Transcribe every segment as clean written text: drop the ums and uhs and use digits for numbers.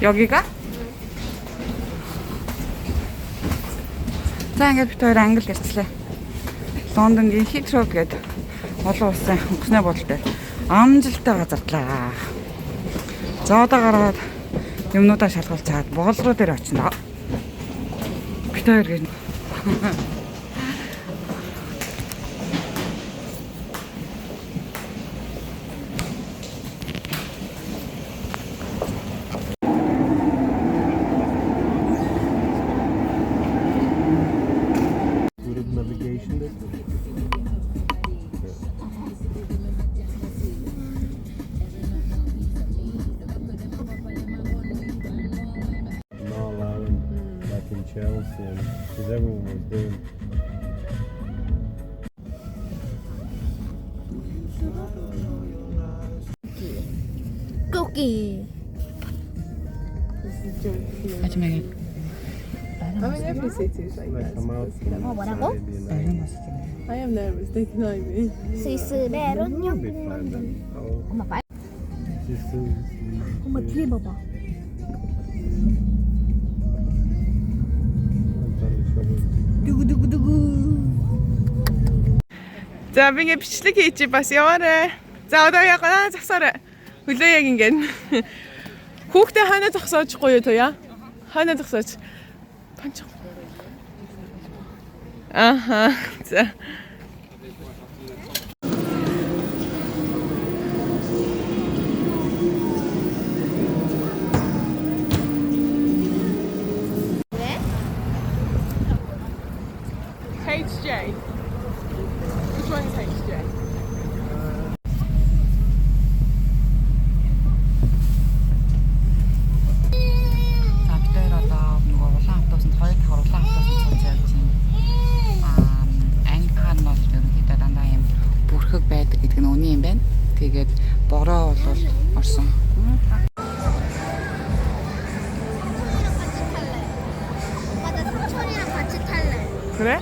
여기가? За ингээд бид хоёр Англид ирчлээ. Лондонгийн Heathrow гэдэг олон улсын өнгөсний бодолтой амжилттай газарлаа. За одоо гараад юмнуудаа шалгуулж чаад боолруу дээр очино. Бид хоёр гэнэ. Chelsea, and because everyone was doing. Cookie. I mean, every city is like that. 뭐라고? I am nervous. They can know me. 스위스 메론요. 엄마 말. 엄마 뒤에 봐봐. За би ингээ бичлэг хийж бас яваарэ. За одоо яг загсаарай. Хөлөө яг ингээ. Хүүхдээ ханаа зогсоочихгүй юу туяа? Ханаа зогсооч. Панч. Аха. За. HJ. Which one is HJ? За бид хоёр одоо нөгөө улаан автобусанд хоёр давхар улаан автобусанд сууж явж байна. Ангийнхаа нь бол ерөнхийдөө дандаа юм бүрхэг байдаг гэдэг нь үний юм байна. Тэгээд бороо бол орсон. 오빠 나 삼촌이랑 같이 탈래. 그래?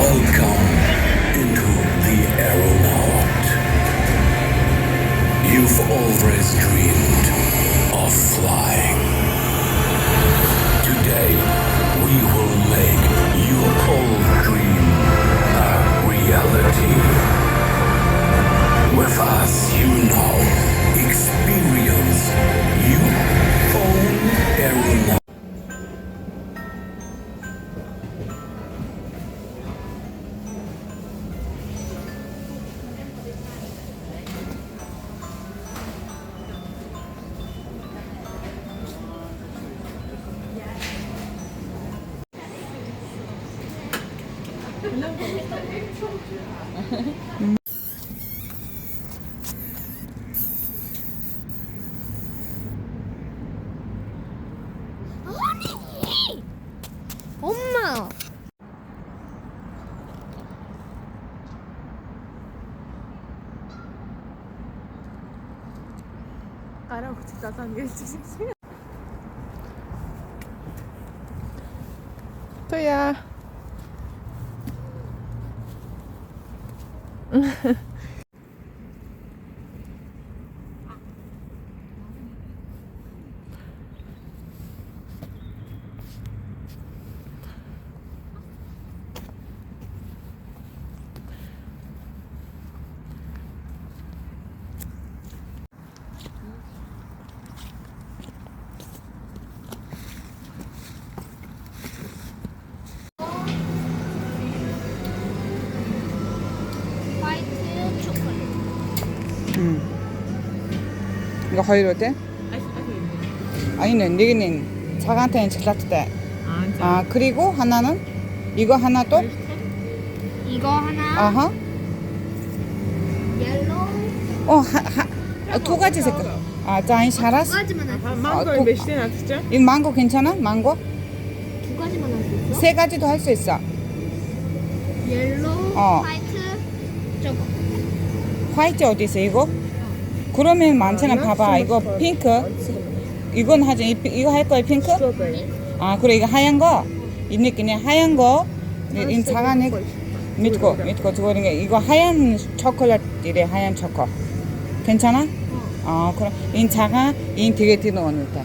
Welcome into the aeronaut. You've always dreamed of flying. Today, we will make your old dream a reality. With us, you now experience your own aeronaut. 엄마. Ara buçuktan geçeceksin. Toya. 화이트 초콜릿. 이거 хоёр үү те? 아니네, 네 개는 자간테인 초콜릿대. 아, 그리고 하나는 이거 하나 또? 이거 하나. 아하. 옐로우. 두 가지 색깔. 아, 자, 이 두 잘했어. 가지만 할 수 있어. 망고는 몇 시에 놨었죠? 이 망고 괜찮아? 망고? 두 가지만 할 수 있어. 세 가지도 할 수 있어. 옐로우, 어. 화이트, 저거. 화이트 어디 있어? 이거? 그러면 많잖아. 봐봐. 이거 핑크. 이건 하지. 이거 할 거야 핑크? 아, 그래 이거 하얀 거. 이 느낌이 하얀 거. 이 작은 애. 밑고 저거 이거 하얀 초콜릿 이래 하얀 초코. 괜찮아? 아, 그럼 인 작아 인 되게 뜨는 오늘 때.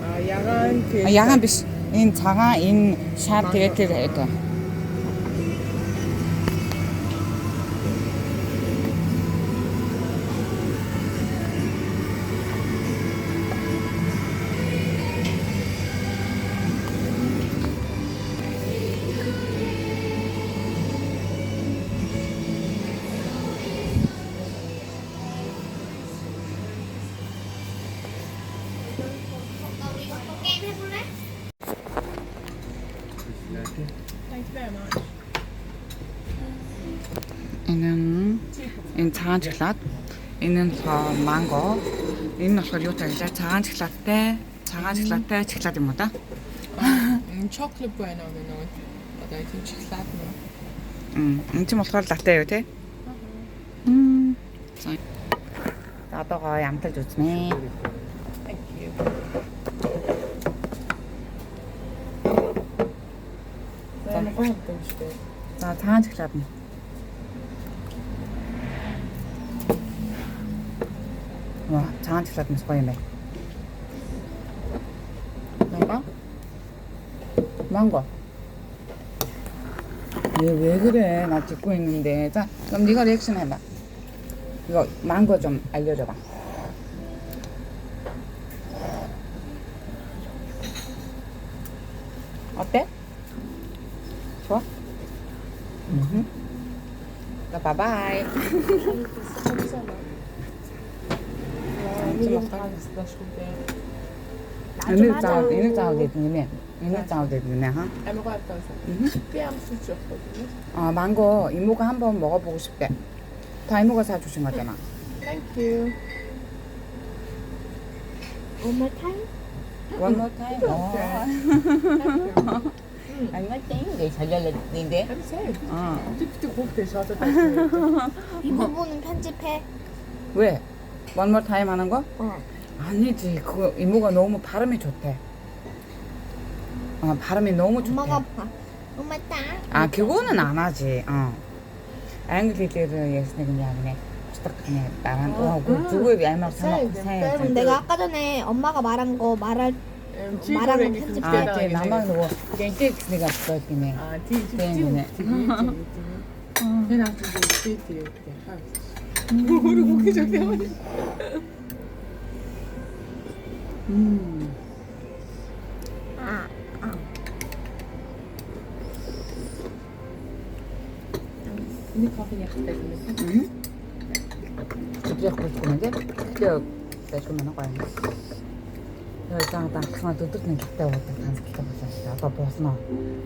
아, 야간 그. 아, 야간 비스. 인 작아 인샵 되게 뜨는 때. 우리 이거 또 게임 해볼래? Thank you very much. Энэ цагаан шоколад, энэ нь манго, энэ нь болохоор юу тааш цагаан шоколадтай шоколад юм уу да? Chocolate байна уу нөгөө. Одоо тийм шоколад нь. Энэ ч болохоор латте юу те? За одоогоо ямталж үзнэ. Thank you. За цагаан шоколад нь. 와, 장한 칠라 좀 스파이네. 망고? 왜 그래? 나 찍고 있는데. 자, 그럼 네가 리액션 해봐. 이거 망고 좀 알려줘봐. 어때? 좋아? 나 바이바이. Энэ заав гэдэг нэмэ. Энэ заав гэдэг нэмэ ха. Амгаа тавьсан. Би амсч явахгүй. 아, 망고 이모가 한번 먹어보고 싶대. 다 이모가 사주신 거잖아. Thank you. One more time. One more time. One more time. 네, 잘 열렸는데. 감사해. 어. 그때 곡대 셔서 이 부분은 편집해. 왜? One more time 하는 거? 어. 아니지. 그거 이모가 너무 발음이 좋대. 발음이 너무 좋대. 엄마가 엄마 따. 아, 그거는 안 하지. 앵글리들은 예스네 그냥 부탁하네. 나랑 그거 얄말 사먹고 사야지. 그럼 내가 아까 전에 엄마가 말한 거 말할 말하고 편집해. 아, 이제 나만 뭐 이제 내가 그거기네. 아, 뒤 때문에. 걔랑 좀 뒤에 우리 고기 저기 하면 이 커피 약간 때문에. 직접 고르는데 그때 배주면 거야. 여기다가 그만 두드리는 그때 왔다 단식해 보자. 아빠 벗어나.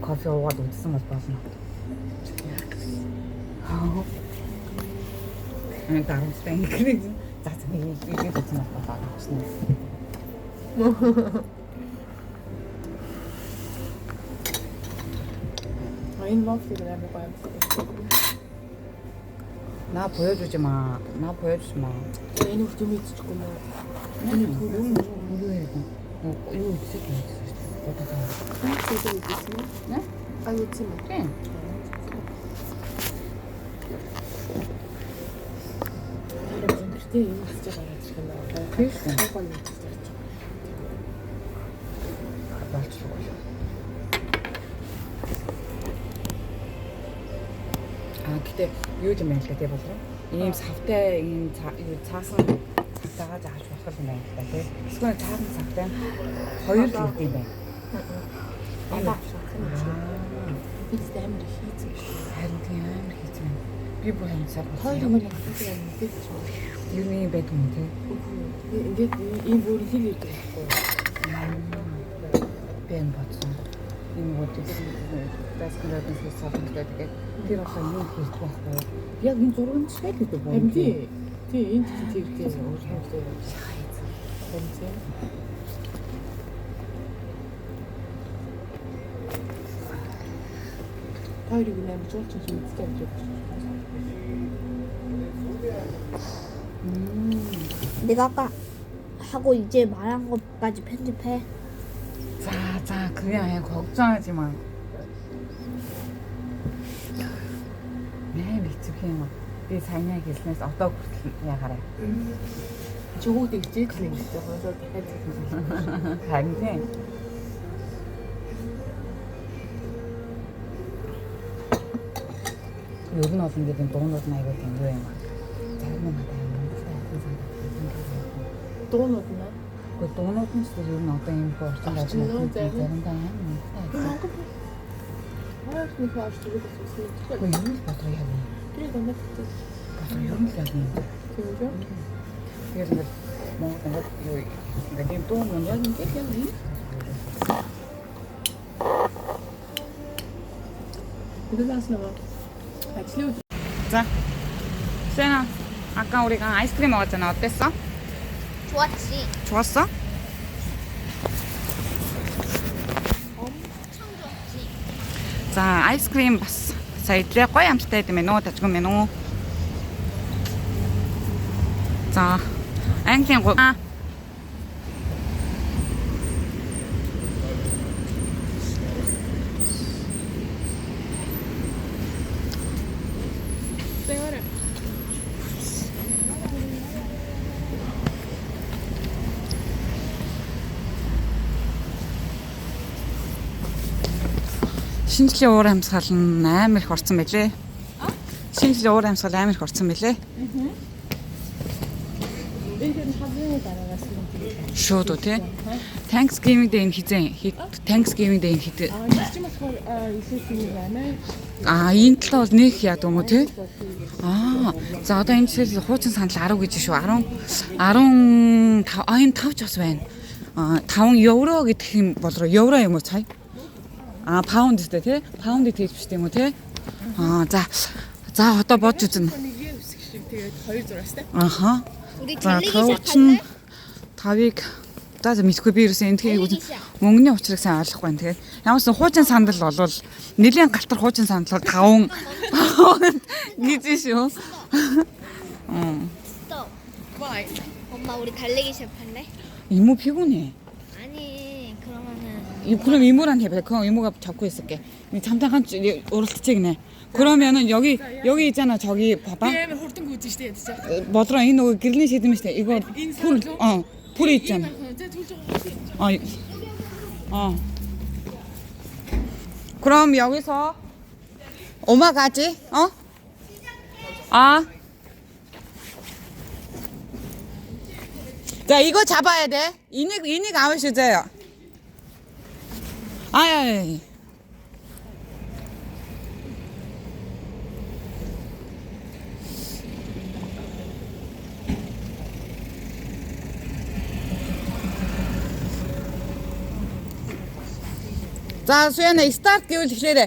커피 오가도 어디서 못 벗어나. 다른 스페인 그래지. 짜증이 이게 좋지 않다. 아인 먹기를 해볼까요? 나 보여주지 마. 나 보여주지 마. 얘는 좀 있지 조금. 이거 진짜 이거 네? 아 있지만. 네. 그때 이거 진짜 많았지 나. 그랬어. 빨리 진짜. 나 죽어. 그때 요즘 멜때 대보세요. 이 사태 이 자선 작다가 아주 좋거든요. 그건 작은 사태 거의 때문에. Biz de hem de hiç. Харин тийм амар хийцэн. Би бүр хэмсаа. Хоёр мөр гэдэг юм гэдэг ч юм. Юуны бэд юм те. Ингээд ийм бүр хэл өгдөг байхгүй. Бэн бодсон. Энэ вот таскандаас хийсэн тэгээд тэр одоо юу хийж байхгүй. Яг энэ 6 жил гэдэг байна. Харин тий энэ тийгтэй өөрөөсөө хайцсан. хоёрыг нэмж уулчих юм үзтэй гэж байна. 내가 아까 하고 이제 말한 것까지 편집해. 자, 그게 아니야. 걱정하지 마. 미치게 막. 네 자녀 계시면서 어떤 야가래. 저거 되게 찔리는 거 있죠. 그래서 해주고. 강제. 요즘 어떤 게좀 도넛 나이가 된 거야 막. 잘못하다. 도넛나? 그 도넛은 진짜 요즘 어떤 인포 어떤 거 진짜 되는 거 아니야? 하나씩 좋아하시 두고 있었어요. 그 유미 버터 야기. 그래 너무 좋지. 버터 유미 야기. 그죠? 그래서 뭐 근데 요 근데 또 뭔지 깨끗이. 이거 나서 봐. 같이 자, 수연아, 아까 우리가 아이스크림 먹었잖아. 어땠어? 좋았지. 좋았어? 엄청 좋았지. За, айскрим бас сая идлээ гоё амттай байд юм байна уу? Тажгүй юм байна уу? За, Английн 생활을 шинжлэх уур амьсгал нь амар их орсон байлээ. Шинжлэх уур амьсгал амар их орсон байлээ. 이제는 사진에 따라갔으면 되겠다. Шууд уу тий. Thanksgiving Day хизээ. Thanksgiving Day хэд. Christmas 있을 байна. Энэ талаа бол нэг яд юм уу тий? За одоо энэ жишээл хуучин санал 10 гэж шүү. 15 энэ 5 ч бас байна. 5 евро гэдэг юм болроо евро юм уу цай? Паунд гэдэг тий? Паундыг тэгж бичдэг юм уу тий? За одоо бодж үзнэ. 이게 үсгшиг тэгээд хоёр зураас тий. 우리 За 달리기 каучин 시작할래? 5-ыг за мэдхгүй би ерөөсөө энэ тгийг 달리기 시작. мөнгөний учрыг сайн ойлгохгүй байна. Тэгээд ямар ч хуучин сандал болвол нэлийн галтар хуучин сандал 5 гэж шүү. 스톱. Why? 엄마 우리 달리기 시작할래? 이모 피곤해. 아니 그러면은 그럼 이모랑 해봐. 그럼 이모가 잡고 있을게. 잠깐 오르트책이네. 그러면은 여기 있잖아. 저기 봐봐. Амар хурдан гүйдэж штэ ядчих. 뭐더라 이 нөгөө гэрлийн шийдэмж штэ. 이거 풀 풀이 있잖아. За tulж байгаа. 그럼 여기서 오마가지? 자, 이거 잡아야 돼. 이닉 아웃이세요. 아이. 자, 수연아, 스타트 기울 기다려.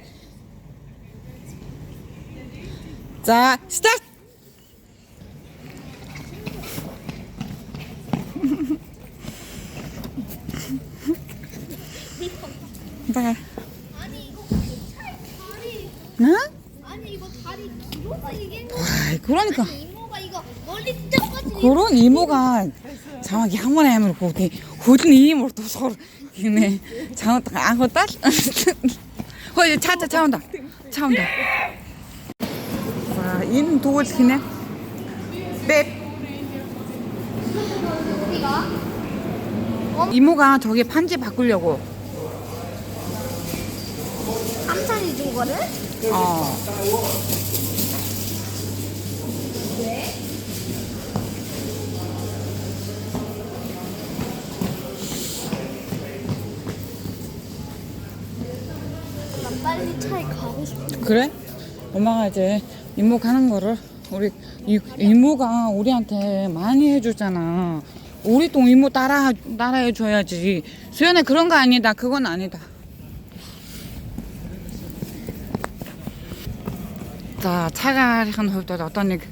자, 스타트. 네. 아니 이거 다리 응? 아니 이거 다리 길어서 이게 그러니까 이모가 이거 멀리 찢어가지고 그런 이모가 장하게 한 번에 하면 그렇게 고든 이모로 또 서로 이네 장하다 안 거다. 거기 차 온다. 차 온다. 자, 인 도울 기네. 백. 어디가? 이모가 저기 판지 바꾸려고. 삼촌이 준 거를? 난 빨리 차에 가고 싶어. 그래? 엄마가 이제 이모 가는 거를 우리 이모가 우리한테 많이 해주잖아. 우리 또 이모 따라해줘야지. 수연아 그런 거 아니다. 그건 아니다. За цагаарийнхын хувьд бол одоо нэг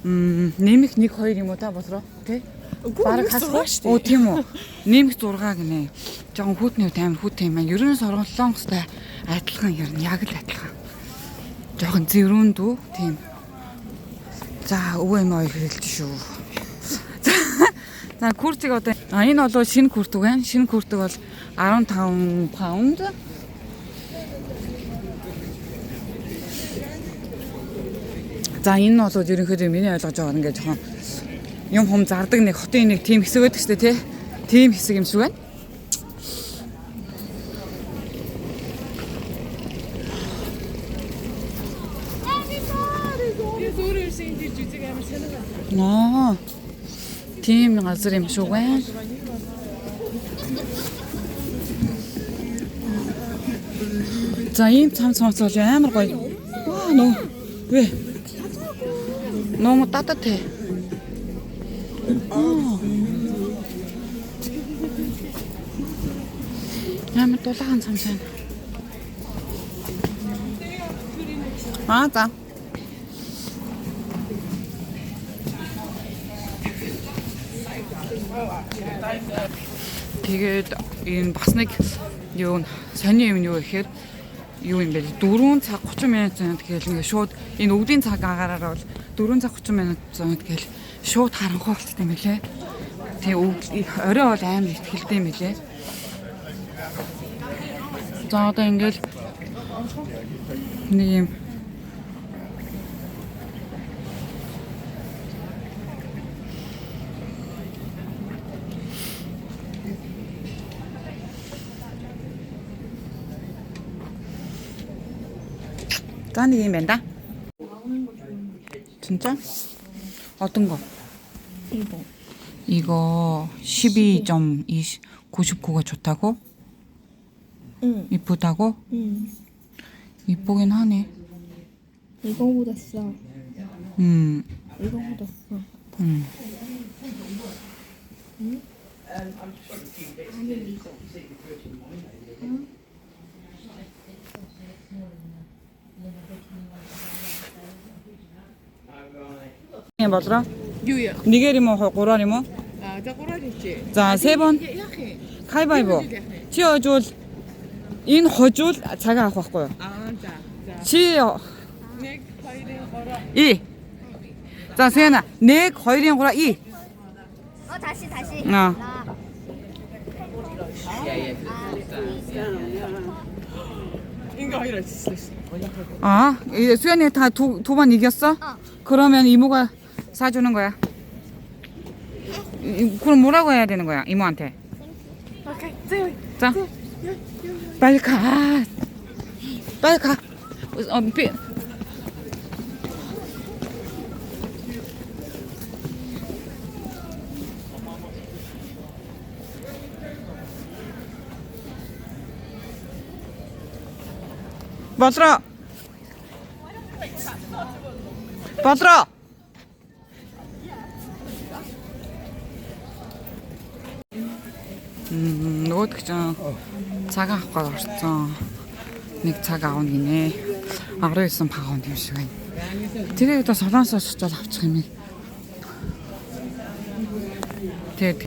нэмэх нэг хоёр юм уу та босроо тий? Бараг хасах шүү дээ. Оо тийм үү. Нэмэх 6 гинэ. Жон хүүтний таймер хүүт юм аа. Ерөн сонгослонгостой адилхан ер нь яг л адилхан. Жохон зэврүүн дүү тийм. За өвөө юм ой хэлж шүү. За куртыг одоо энэ бол шинэ куртэг байна. Шинэ куртэг бол 15 паунд. За энэ бол ерөнхийдөө миний ойлгож байгаа ингээд жоохон юм зардаг нэг хотын нэг тим хэсэг байдаг шүү дээ тий. Тим хэсэг юм шиг байна. Аа. Тим газар юм шиг байна. За ийм цамц бол амар гоё. Аа нөө. Вэ. 너무 따뜻해. 야면 또 나간 잠시만. 맞아. Тэгээд энэ бас нэг юу сони юм юу гэхээр юу юм бэ? 4 цаг 30 минут тэгэл ингээ шууд энэ өвдийн цаг агаараар бол 4 цаг 30 минут тэгэл шууд харанхуй болчихсон юм билэ. Тэгээ орой бол амар ихтгэлтэй юм билэ. За одоо ингээл нэг юм 짠 이게 맨다. 진짜? 어떤 거? 이거 12.99가 좋다고? 응. 이쁘다고? 응. 이쁘긴 하네. 이거보다 싸. 이거보다 싸. 뭐더라? 유야. 니게리 뭐 고라리 뭐? 아, 자 꼬라리지. 자, 3번. 가위바위보. 치워줄. 인 허줄 자가 갖고 왔고요. 아, 자. 치어. 네, 과일은 걸어. 2. 자, 수연아. 내 거이린 거라 2. 다시. 인가 이럴 수 있어. 아, 이제 수연이 다 두 번 이겼어? 그러면 이모가 사주는 거야. 그럼 뭐라고 해야 되는 거야, 이모한테? 자, 빨리 가. 빨리 가. 버스라. нөгөө ч цагаан авах гээд орсон. Нэг цаг аавна гинэ. 19 паунд юм шиг байна. Тэрийг одоо солонгосоос очоод авчих юм. Тэгээд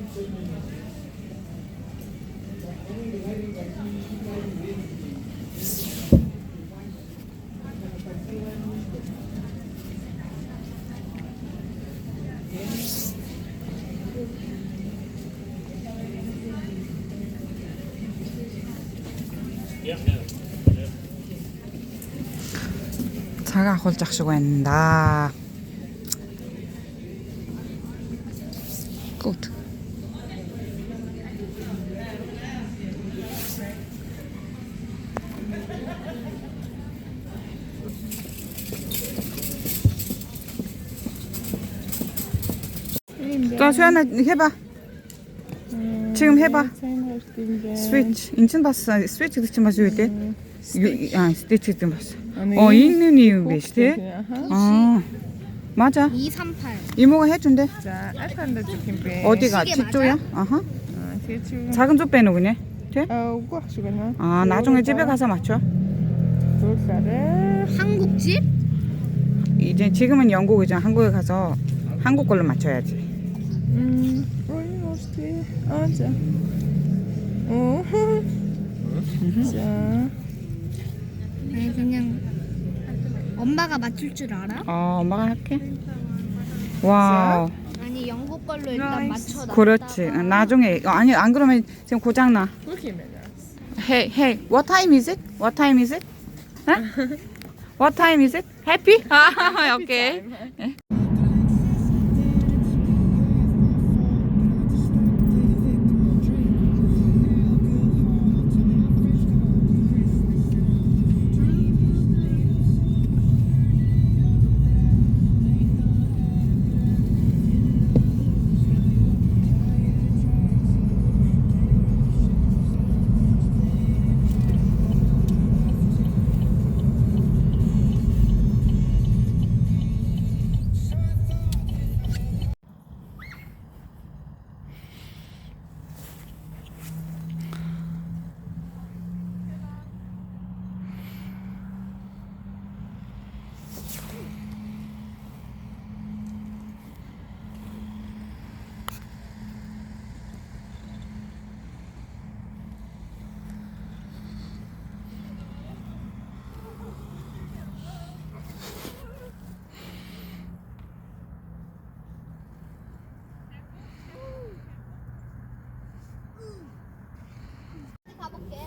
цагаан ахуулж ах шиг байна да. Good. 자, 수연아 해봐. 지금 해봐. 스위치. 스위치. 인천 봤어. 스위치 듣지 마세요, 이때. 스위치 듣지 마세요. 아니, 있는 이유 비슷해? 아, 맞아. 238. 이모가 해준대. 자, 알칸다 치킨배. 어디가? 시계 집조야? 아하. 대충. 작은 쪽 빼는 그네. 돼? 우와, 수고나. 아, 나중에 집에 가서 맞춰. 돌가래. 한국집? 이제 지금은 영국이잖아. 한국에 가서 한국 걸로 맞춰야지. 로이 로스티. 자. 자. 아니 그냥 엄마가 맞출 줄 알아? 엄마가 할게. 와우. 아니 영국 걸로 일단 맞춰 놨다가 그렇지. 나중에 아니 안 그러면 지금 고장 나. 그렇게 맨날. Hey, hey, what time is it? What time is it? Huh? What time is it? Happy? Okay. 가볼게.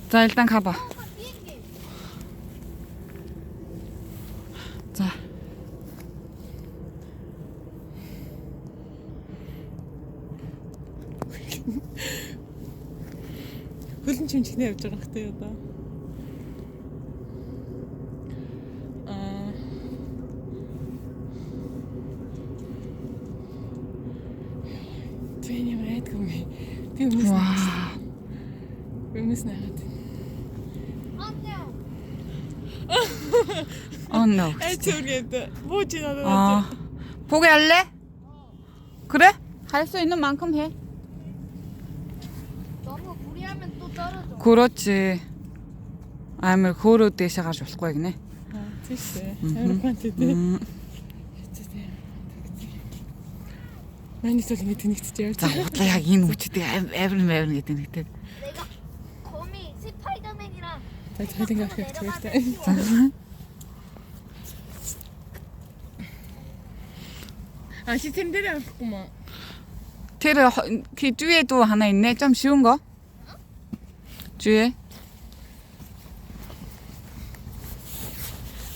자, 일단 가봐. 자. Хөлн чимчгний явж байгаа хөтэй одоо. Тэний мэдгүй. Би өмнөөс 와. өмнөөс нагаад. No. 애초르게 뭐지 나도. 포기할래? 그래? 할 수 있는 만큼 해. 너무 무리하면 또 떨어져. 그렇지. 아무리 고를 때 시작하지 올 거야, 그네. тийш. Амар контент. Манай зүйл ингэ тэнэгтэж явж 자, байгаа. 어떻게 яг энэ үчтэй 매운 гэдэг нэгтэй. 내가 거미 스파이더맨이랑 За тэгэл ингэ авчих хэрэгтэй. 시스템 대로 авахгүй. 테레 그 뒤에도 하나 있네. 좀 쉬운 거. 뒤에.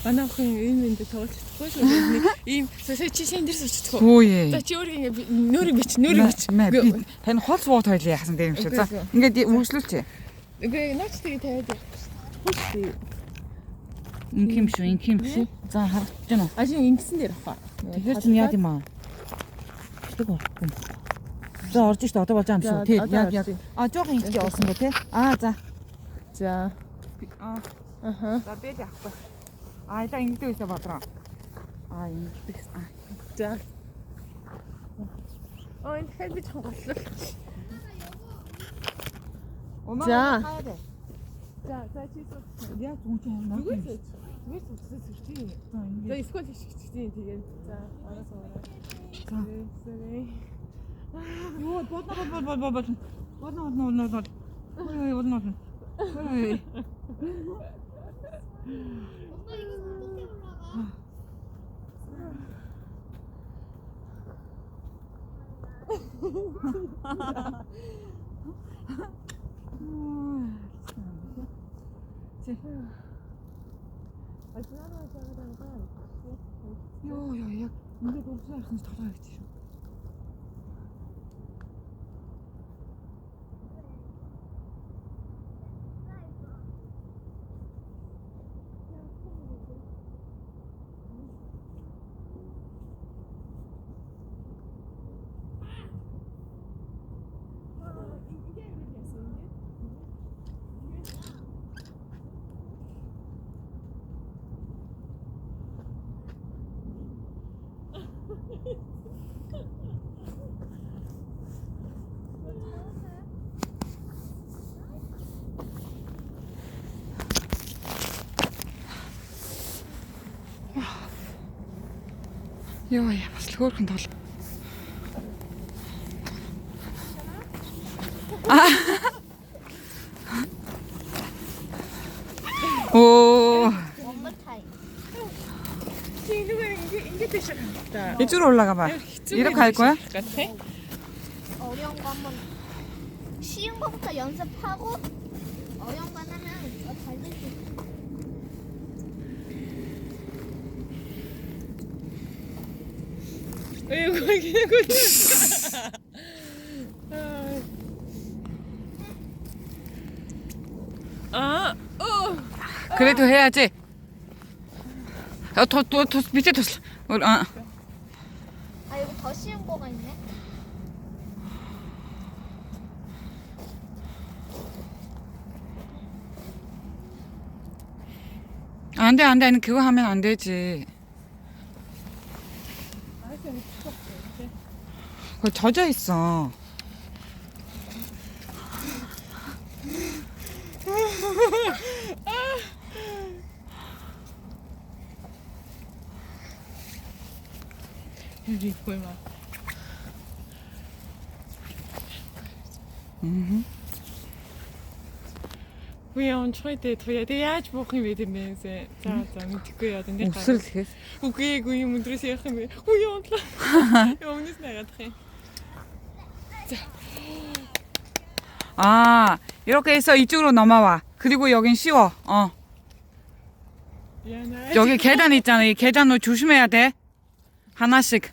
Манай охин энэ энэ тоглож чадахгүй шүү дээ. Ийм сая чи шин дээр суучих. 오예. За чи өөрийг ингэ нөөрийг бич, нөөрийг бич. Би тань холц боо тойлоо яасан дээр юм шиг. За, ингээд үргэлжлүүлчих. Үгүй наач тэгээ тавиад. Хүсээ. 인킴 шүү. За, харагдаж байна уу? Ажин ингэсэн дээр авах. Тэгэхээр чинь яа гэм аа. Тэгвэл. За, орж штэ одоо болж байгаа юм шүү. Тэг яа. жоохон ингэж орсон гэх тий. За. За. За, бэж авахгүй. 일단 ингэдэг 있어 봐더라. ингэдэг. За. энэ хэлбэж хонголоо. 엄마가 가야 돼. За чи 내가 동체 한다. зүгээр зүгчээ. За эсвэл хийчихчихээ. Тэгээд за арасаа ороо. 자. Sorry. 요 бодно. 어이. 엄마 이거 어떻게 올라가? 야, 근데도 없어야 진짜 닫아야지. Йоо яа бас л хөөрхөн тол. 오. 엄마 타임. 이게 되셨다. 이쪽으로 올라가 봐. 이렇게 할 거야? 같아? 어려운 거 한번 쉬운 거부터 연습하고 어려운 거 하면 잘 될 수 있어. 이거 이거. 아, 그래도 해야지. 더 밑에 더. 아 여기 더 쉬운 거가 있네. 안 돼, 안 돼. 그거 하면 안 되지. 그거 젖어 있어. 여기 보여 봐. Үгүй он чойтэй туяа. Тэг яаж буух юм бэ тэрнээс. За мэдхгүй яа даа. өвсөл тэгээс. Үгүй юм өдрөөс яах юм бэ? Үгүй онлоо. Өмнөс нагаадах юм. 아, 이렇게 해서 이쪽으로 넘어와. 그리고 여긴 쉬워. 야나. 여기 계단 있잖아. 이 계단으로 조심해야 돼. 하나씩.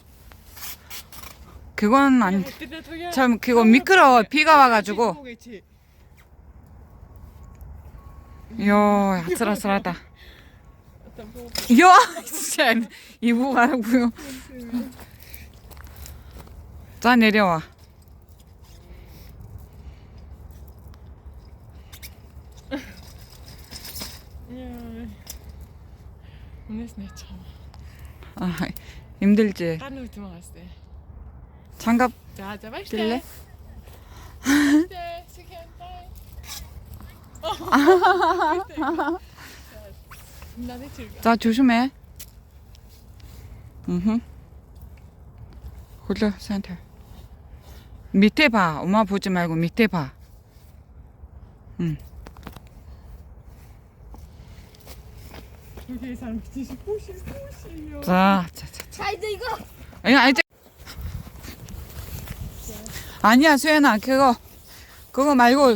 그건 안 돼. 참 그거 미끄러워. 비가 와가지고. 이야, 아슬아슬하다. 이야, 진짜 이보 가라고요. 자, 내려와. Өмнөс нэ чам. 아, 힘들지. Ган үт маас дээ. 장갑 За баярлалаа. 들래? 네, 시간тай. 나네 즐겨. 자, 조심해. 홀려, 센터. 밑에 봐. 엄마 보지 말고 밑에 봐. 여기 사람 비치시 포시요. 자. 자 이제 이거 아니, 아니야, 수연아. 그거 말고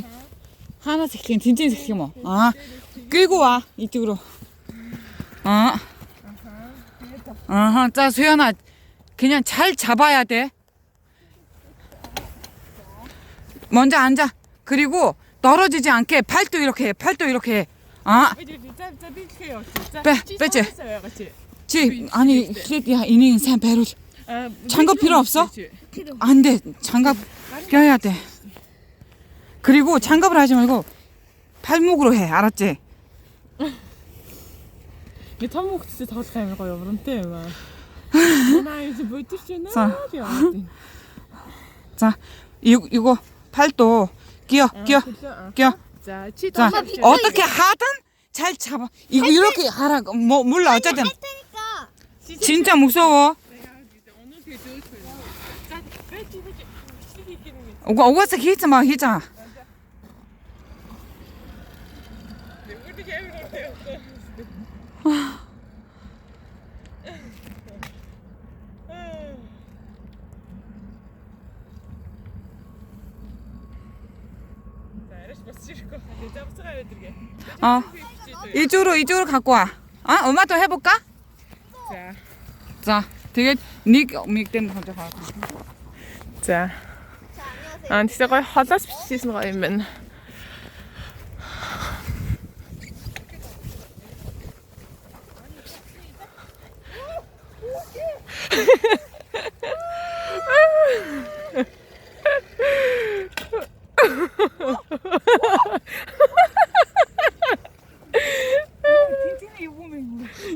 하나씩 그냥 진짜 시켜. 아, 끌고 와. 이쪽으로. 자, 수연아. 그냥 잘 잡아야 돼. 먼저 앉아. 그리고 떨어지지 않게 팔도 이렇게 해. 팔도 이렇게 해. 빼지. 아니, 야, 이닝 산 배로. 장갑 필요 없어? 안 돼. 장갑 껴야 돼. 그리고 장갑을 하지 말고 팔목으로 해. 알았지? 이 탐목 진짜 더 잘 가요. 그런데 막. 나 이제 뭐 뜻이나? 자, 이거 팔도 끼워. 자, 자, 어떻게 하든 잘 잡아. 이거 이렇게 하라. 뭐 몰라 어쨌든. 테니까 진짜 무서워. 오가서 히지 마, 히자. 이쪽으로 갖고 와. 엄마 또 해볼까? 자, 되게 닉 먼저 가. 자. 안녕하세요. 진짜 거의 하다시 비치는 거 아니면.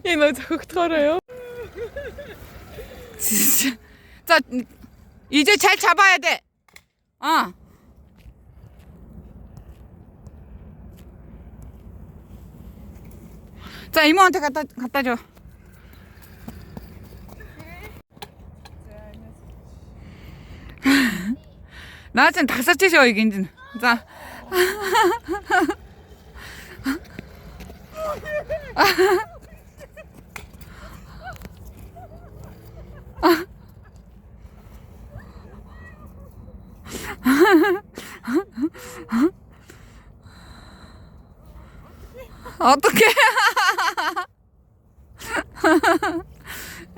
얘너 자꾸 털어요? 진짜. 자, 이제 잘 잡아야 돼. 자, 이모한테 갖다 줘. 나 지금 다 썼지셔 이게 이제. 자. 어떡해.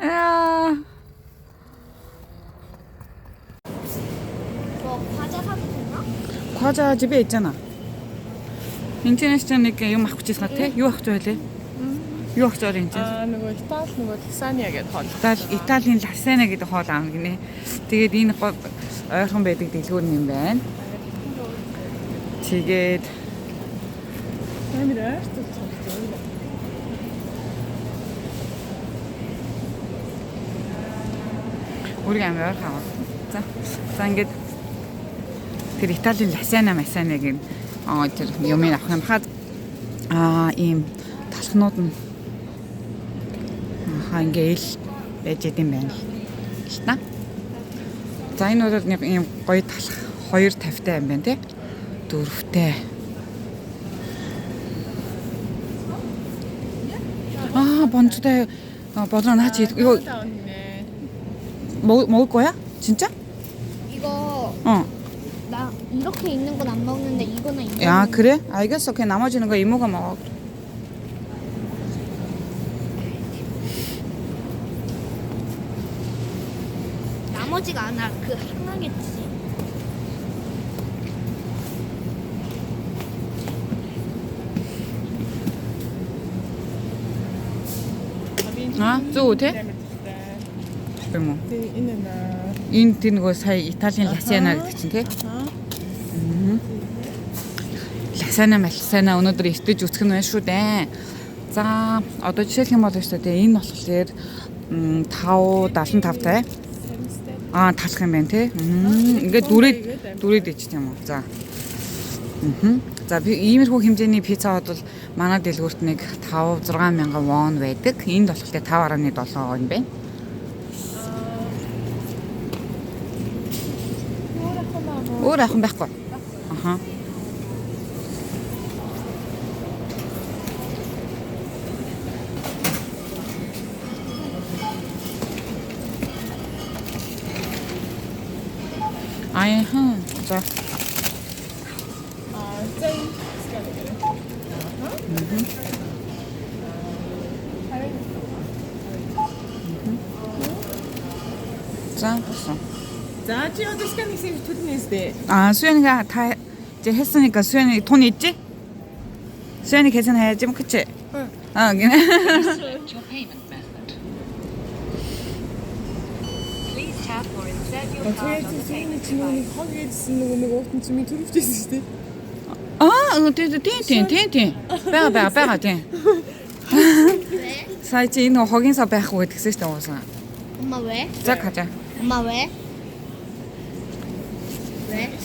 야. 뭐 과자 사도 되나? 과자 집에 있잖아. 인터내셔널 이거 막 хүчээс 같아. юу авч байлээ? Юу авч байгаа юм чинь? нөгөө Итали нөгөө Ласаня гэдэг хоол. Италийн ласана гэдэг хоол аав гинэ. Тэгээд энэ ойрхон байдаг дэлгүүр юм байна. Тэгээд Амар ойртол цогцоо. 우리가 амар ойрхон аваад. За ингээд тэр Италийн ласана масана гэх тэр юмыг авах юм хаад ийм талхнууд нь ингээл байж идэм байна л та. За энэ бол нэг ийм гоё талх 2 тавтай юм байна те. 4-тэй. 번지대 버전 하지. 이거 먹을 거야? 진짜? 이거 어. 나 이렇게 있는 건 안 먹는데 이거는 이거. 야 그래? 알겠어. 그냥 나머지는 거 이모가 먹어. 나머지가 아니라 그 하나겠지. зөв тий? юм уу? Энэ Энэ тэр нөгөө сая Италийн ласана гэдэг чинь тий? Ласана малсана өнөөдөр эртэж үсгэх нь байна шүү дээ. За одоо жишээлх юм бол шүү дээ. Энэ болохоор 5.75 тай. Талах юм байна тий? Ингээд дүрээд ич тийм үү? За. За би иймэрхүү хэмжээний пиццад бол манай дэлгүүрт нэг 5-6 мянган вон байдаг. Энд болохоор 5.7 юм байна. Өөр ахын байхгүй. Аха. 아하. 자. 자, 됐어. За чи одоо сканыг хийх төлнөөс дээ. 수연이가 다 이제 했으니까 수연이 돈 있지? 수연이 계산해야지, 뭐 그치? 응. 그냥. Your payment method. Please tap or insert your card on the payment чинь device. хог хийсэн нэг уутан чимээ төрөвчсэн шүү дээ. тийм. Бага тийм. 왜? 사이지 이거 거기서 байхгүй гэдгсэн шүү дээ уусаа. 엄마 왜? 자, 가자. 엄마 왜? 왜?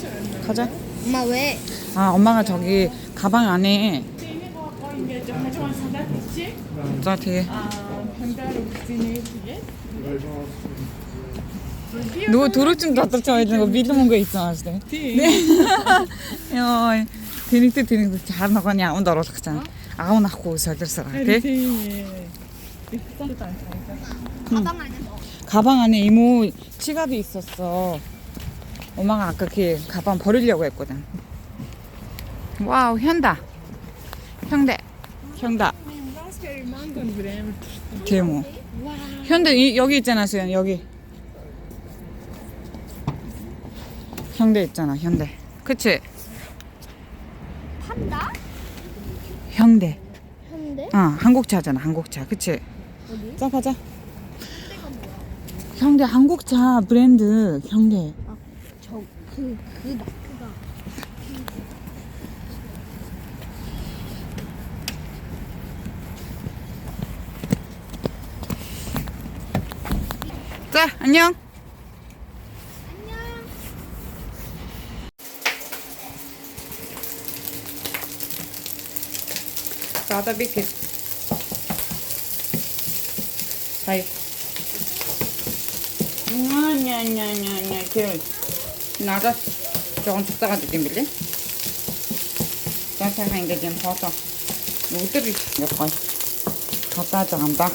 가자. 엄마 왜? 엄마가 저기 가방 안에 Тэнийг гоо ингээд хажуугаар салаад хийчих. 자, 뒤에 Хандаар өгсөн тэгээд 누구 도로쯤 갖다 줘야 되는 거 믿는 거 있어 아시네. Яа, тэнийг 잘 나가냐 아무도 оруулах гэсэн. 아무 낳고 солирсоо тий. 가방 안에 넣어. 가방 안에 이모 지갑이 있었어. 엄마가 아까 그 가방 버리려고 했거든. 와우, 현다. 형다. 대모. 현대 여기 있잖아, 수연 여기. 현대 있잖아, 현대. 그치? 판다? 현대. 현대? 한국차잖아, 한국차. 그치? 어디? 자, 가자. 현대 한국차 브랜드 현대. 그 마크가. 자, 안녕. Sada bitti. Hayır. Ne, gel. Nada. жоохон цуцаагаад идэм билээ. За сайхан ингээд юм хоолоо өдөр ингээд гоё хадаад байгаа юм да.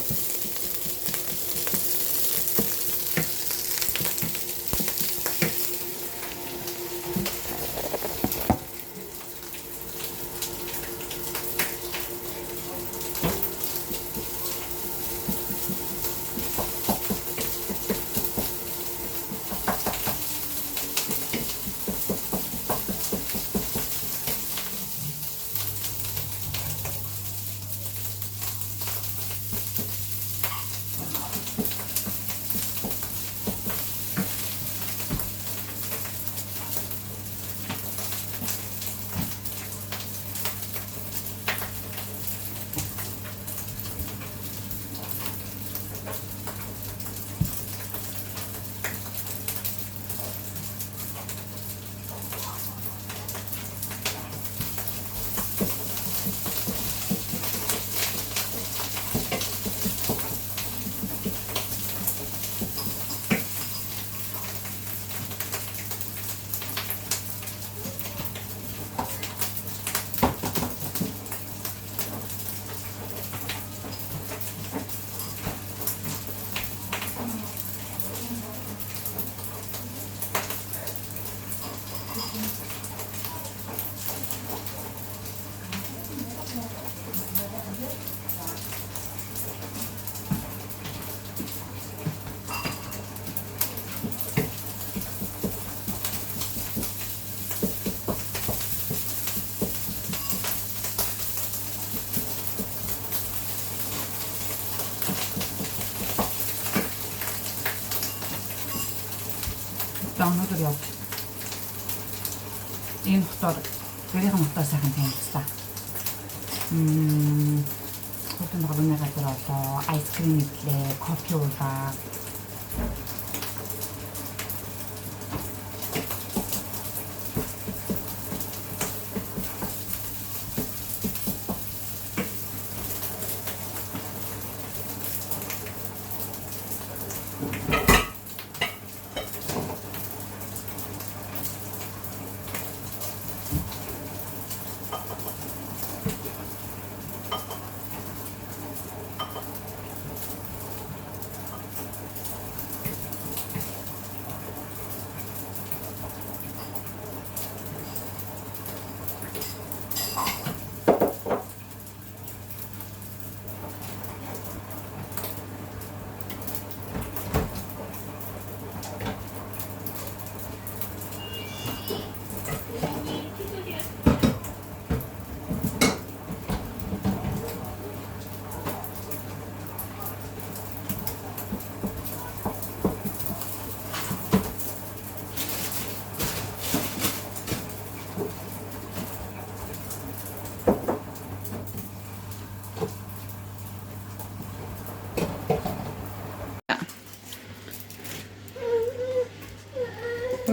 Өнөөдөр явж энэ хотоор гэрийн хотоо сайхан танилцлаа. Хотын багны газар болоо айскрим идлээ, кофе уулаа.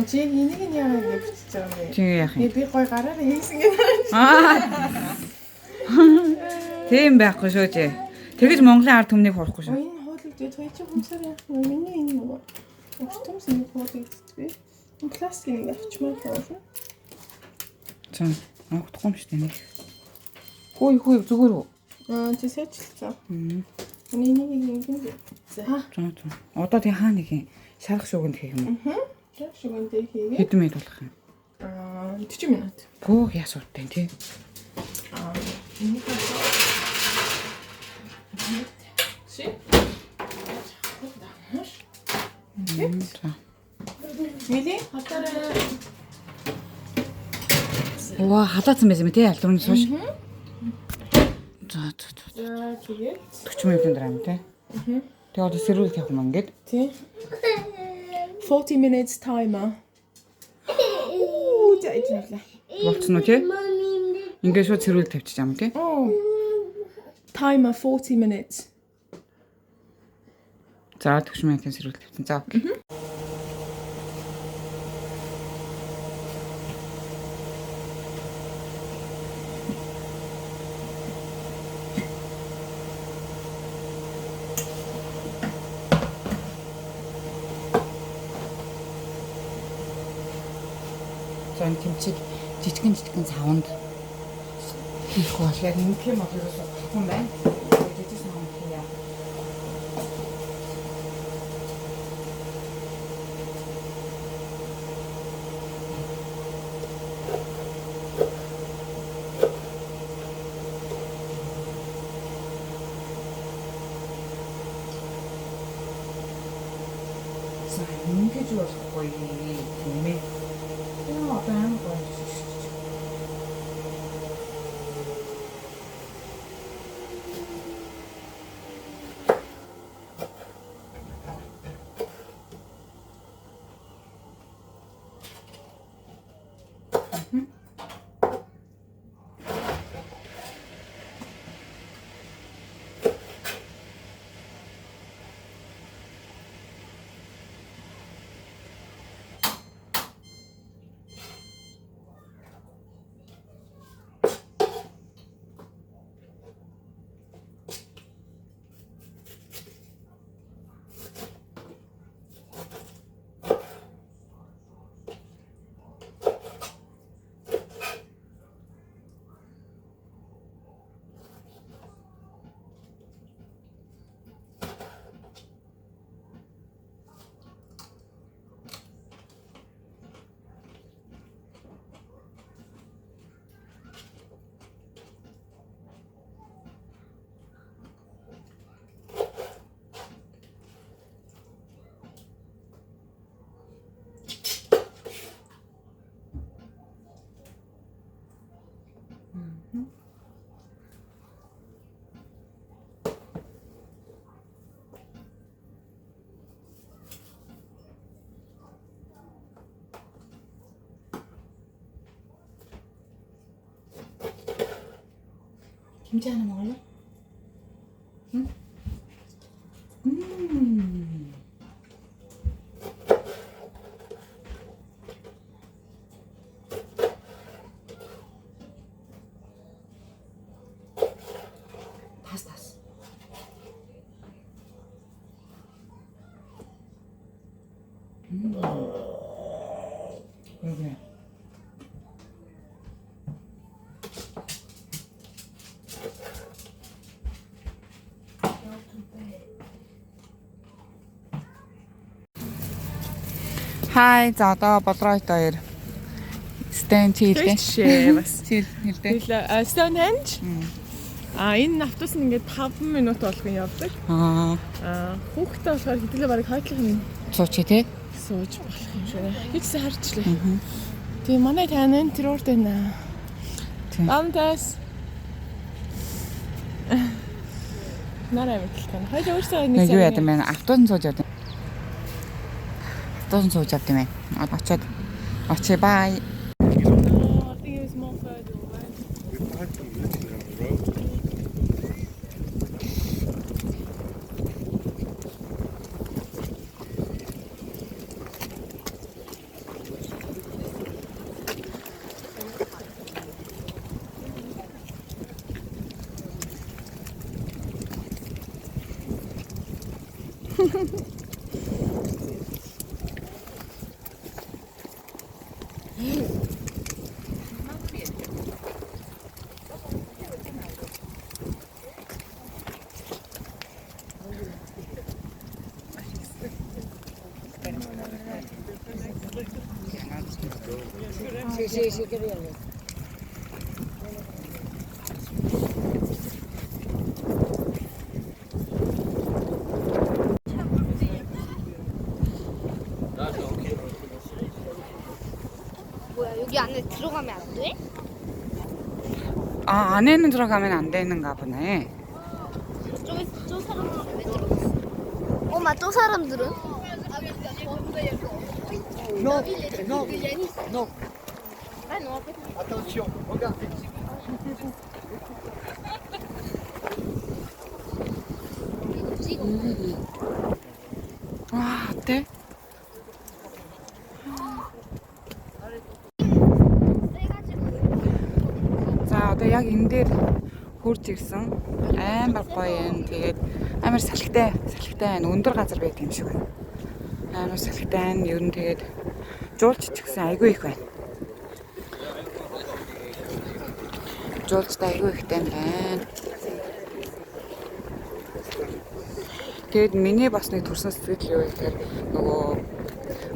Чи энийг нь яагаад ингэ бичиж байгаа юм бэ? Чи яах юм? Би гой гараараа хийсэн гэнэ. Тийм байхгүй шүү чи. Тэгэж Монголын ард түмнийг хурахгүй шүү. Энэ хоолойд той чи хүмсээр яах вэ? Миний энэ нөгөө автомобиль хоолойд би. Энэ пластикийг авчмаар хоолно. Цаа. Авахгүй юм шүү дээ нэг. Хүй зүгээр үү? Чи сэжилцээ. Миний нэг ингэ. За. Одоо тий хаа нэг юм шарах шуугинд хийх юм уу? Яг шугандээ хийгээ. Хэдэн минут болох юм? 40 минут. Гөө ясуутай тий. Энийг Си. За. Мили хатараа. Ваа халаацсан байсан юм тий алдрын сууш. За. За тэгээд 40 минутын дараа юм тий. Тэгээ одоо сэрүүл явах юм ингээд. тий. 40 minutes timer. Оо, зайчлаа. Болцсон уу тий? Ингээд шууд сэрүүл тавьчих юм тий. Timer 40 minutes. За 40 минутын сэрүүл тавьсан. За окей. зон тэмцэл жижигэн савнд хийхгүй болохоор нэг юм болоос болохгүй байна. Жижиг савнд хийя. ингэж болохгүй тийм ээ. Яа баам гоё. 김치 하나 먹을래? 응? 다스. 왜 그래? Хай за одоо болройт хоёр стенд хийлээ. Тийш бас. Хийлээ. Stonehenge. Энэ автобус нь ингээд 5 минут болгон явдаг. Хүүхдээ болохоор хэдүүлээ барыг хойтлох Сууч тий. Сууж болох юм шиг. Хичсэн харчлаа. Тэгээ манай танин тэр урд байна. Амтас. Нараа мэдлээ. Хоёул өөрсдөө нэг юу яд юм бэ? Автобус сууж явд. Автобус сууж явд юм байна. Очоод очие бай. 뭐야 여기 안에 들어가면 안 돼? 아 안에는 들어가면 안 되는가 보네. 저 사람들은 왜 들어갔어? 엄마 저 사람들은? No. 와 어때? За одоо яг энэ дээр хурж ирсэн. Амар гоё юм. Тэгээд амар салхитай байна. Өндөр газар байдаг юм шиг байна. Амар салхитай байна. Ер нь тэгээд жуулч ч гэсэн айгүй их байна. жуулчтай аягүй ихтэй юм байна. Тэгэд миний бас нэг төрсөн сэтгэл юу гэхээр нөгөө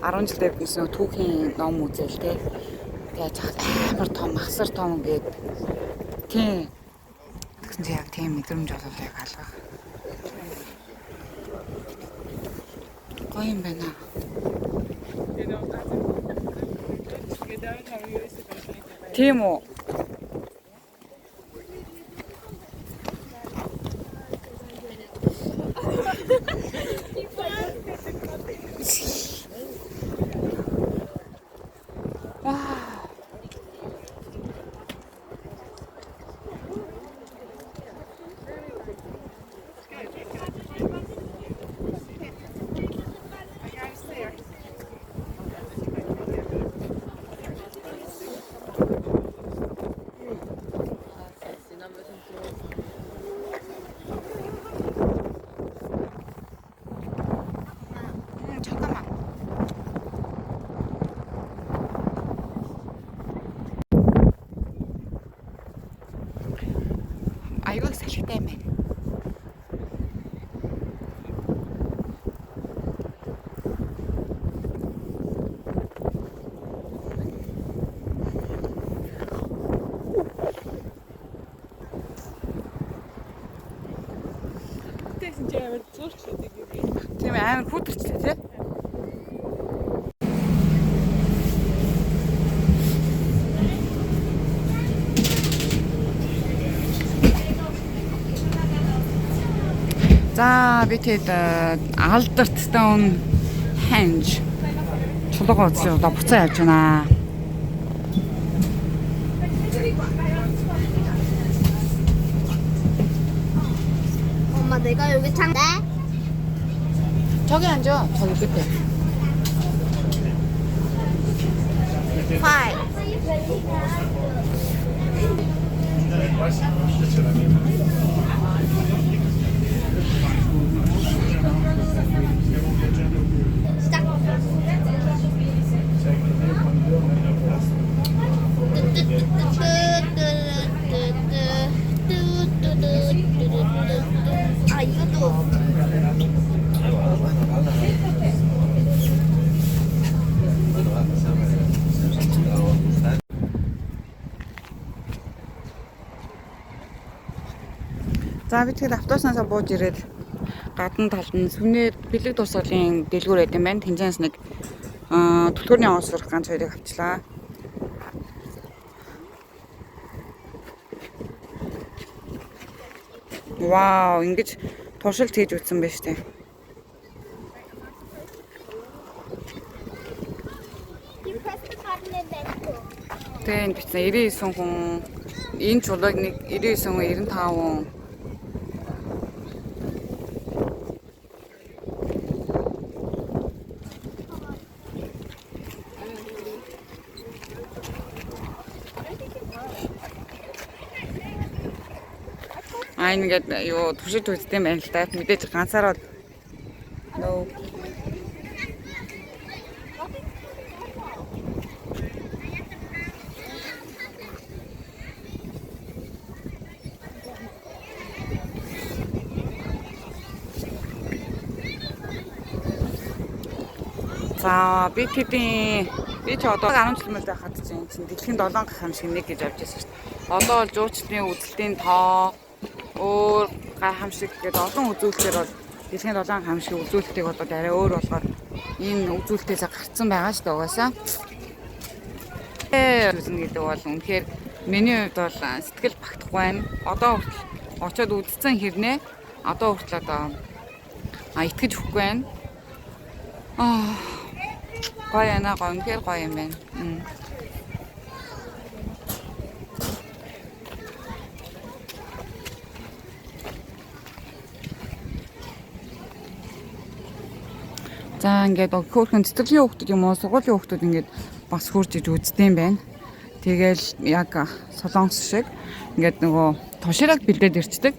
10 жилдээ биднес нөгөө түүхийн ном үзэл те. Тэгээд амар том махсар том гээд тийм тэгсэн чинь яг тийм мэдрэмж болов яг алга. Гоё юм байна. Тийм үү? 잠깐만. 아 이거 사실 때문에. 진짜 амар зурчлаа тэгээ. Тийм амар хүүтэрчлээ тий. За би тэгэд Albert Stonehenge чулуугаа үзлээ одоо буцаа явж байна. 엄마 내가 여기 찬데? 저기 앉아. 저기 끝에. 파이. 시작. 아 이것도 За би тэгэд автобуснаас бууж ирээд гадна талд нь сүнээр бэлэг тусгалын дэлгүүр байт юм байна. Тэнцэнс нэг түлхүүрний оос сурах ганц хоёрыг авчлаа. Вау, ингэж туршилт хийж үзсэн байна штэ. Тэн бичсэн 99 хүн энэ чулууг нэг 99 хүн 95 хүн ингээд юу туршиж үзтiin байна л да. Мэдээж ганцаараа нөө За би ч одоо 10 жил мэл байхад чинь дэлхийн 7 гах юм шиг нэг гэж авч ирсэн шүү дээ. Одоо бол жуучлалын үзэлтийн тоо өөр гайхамшиг гэдэг олон үзүүлэлтээр бол дэлхийн 7 гайхамшиг үзүүлэлтийг одоо арай өөр болгоод энэ үзүүлэлтээс гарцсан байгаа шүү дээ угаасаа. Үзэн гэдэг бол үнэхээр миний хувьд бол сэтгэл багтахгүй байна. Одоо хүртэл очиод үзсэн хэрнээ одоо хүртэл одоо итгэж өгөхгүй байна. Гоё яна гоё үнэхээр гоё юм байна. За ингээд хөөрхөн цэцэрлэгийн хүүхдүүд юм уу сургуулийн хүүхдүүд ингээд бас хурж иж үздэг юм байна. Тэгэл яг солонгос шиг ингээд нөгөө тушираг бэлдээд ирчдэг.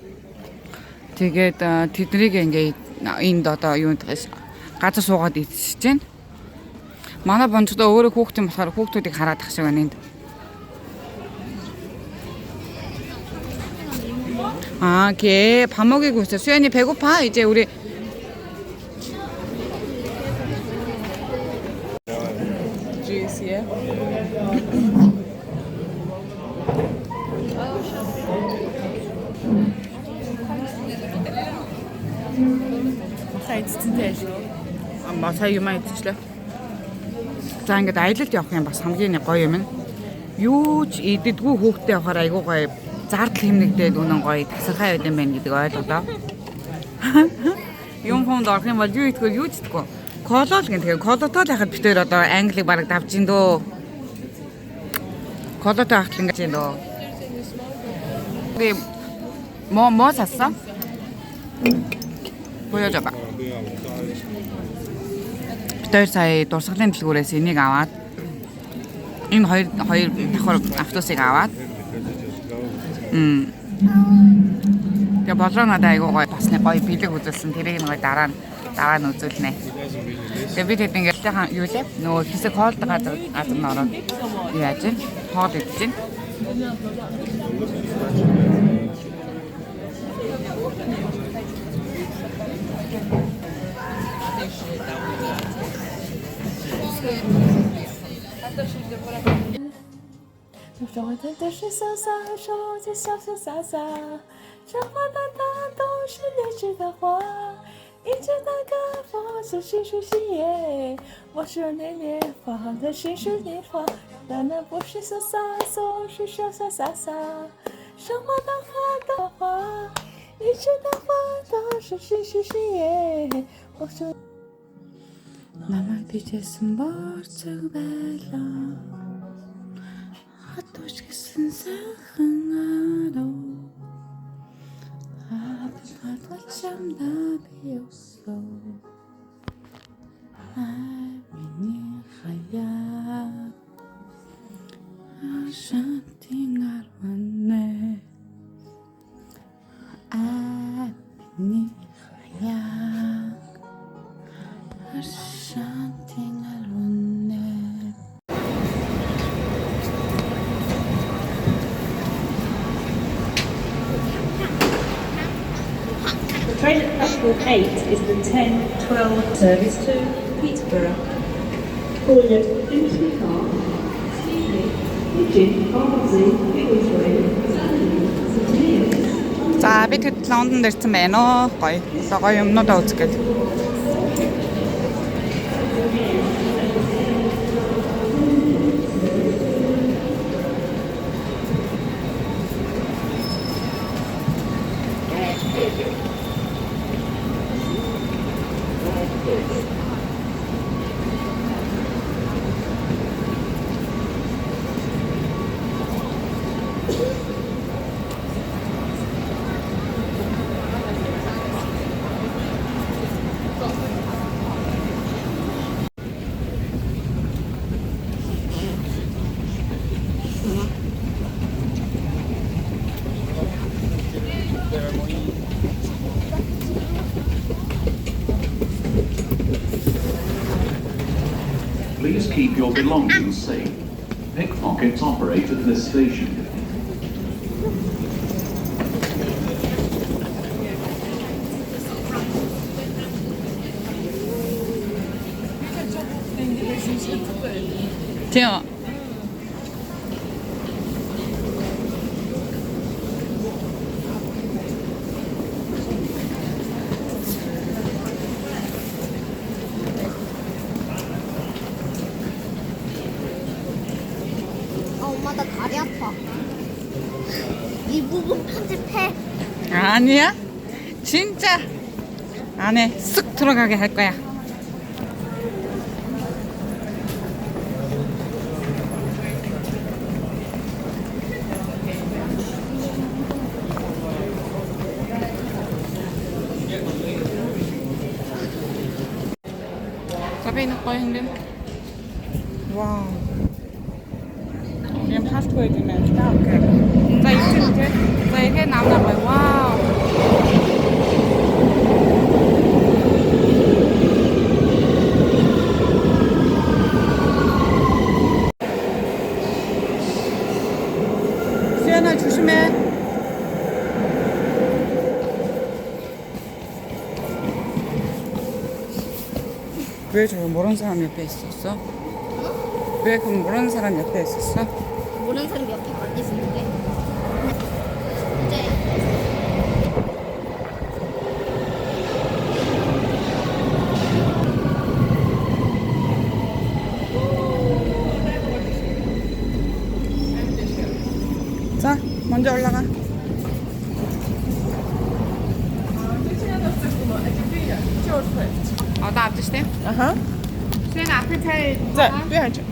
Тэгээд тэднийг ингээд энд одоо юунд газар суугаад идчихэж байна. Манай бонцдоо өөрөө хүүхдийн болохоор хүүхдүүдийг хараад ах шиг байна энд. 아, 걔 밥 먹이고 있어. 수연이 배고파? 이제 우리 juice, yeah. Сайн цэцэнтэй шүү. сая юм идчихлээ. За ингээд аялалд явах юм бас хамгийн гоё юм. Юу ч иддэггүй хүүхдээ явахаар айгуу гоё зардал хэмнэгдээд үнэн гоё тасархай байд юм байна гэдэг ойлголоо. Юм хонд орох юм бол юу итгэл юу ч идэхгүй. Коло л гэн тэгээ колотоо л яхад битээр одоо англиг бараг давж ин дөө. Колотоо ахтал ингэж ин дөө. 네, 뭐 샀어? 보여줘봐. 비터 사이 돌삭된 필구에서 이nig аваад энэ хоёр давхар автобусыг аваад тэгээ болоо надад айгуу гоё басны гоё бэлэг үзүүлсэн. Тэрийг нэг дараа нь үзүүлнэ. Тэгээ бид хэд ингээд юу лээ? Нөгөө хэсэг хоолтой газар нь ороод яаж вэ? Хоол идэж байна. Намайг бичсэн борцог байлаа. Хатууч гэсэн сайхан адуу. Хатууч чамдаа би өсөө. Миний хаяа. Ашантин арванэ. Миний хаяа. Ashantин alunne. The train at platform 8 is the 10:12 service to Peterborough. Calling at Finsbury Park, Stevenage, Hitchin, Barnsley, Biggleswade, Sutherland, St Neots. За бид хэд Лондонд ирсэн байна. Гоё. Гоё юмнуудаа үзэх гээд. Please keep your belongings safe. Pickpockets operate at this station. Tiens. 엄마 나 다리 아파. 이 부분 편집해. 아니야? 진짜 안에 쓱 들어가게 할 거야. Sabi na ko hindi. Wow. Em hát thôi thì này tao kìa. Dây thế. Dây cái nào là phải wow. 수연아 조심해. 왜 저 모르는 사람 옆에 있었어? 왜 그 모르는 사람 옆에 있었어? 모르는 사람 옆에 안 있었는데. 이제 자, 먼저 올라가. 나 앞에 있대. 아하. 수영아 앞에 잘 자, 왜 앉아?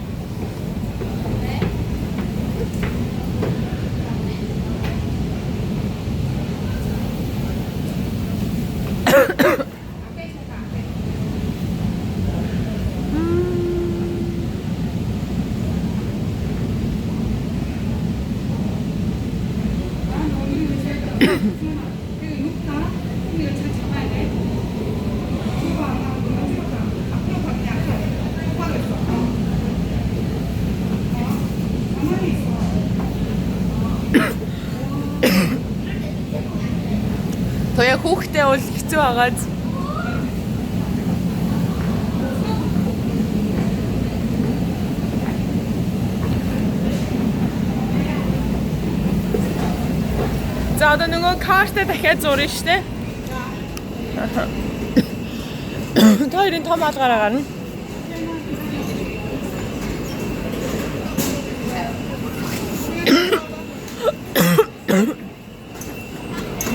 더 яг хүүхдээ бол хэцүү байгааз. За одоо нөгөө картаа дахиад зурна шүү дээ. Тойрын том алгаараа гарна.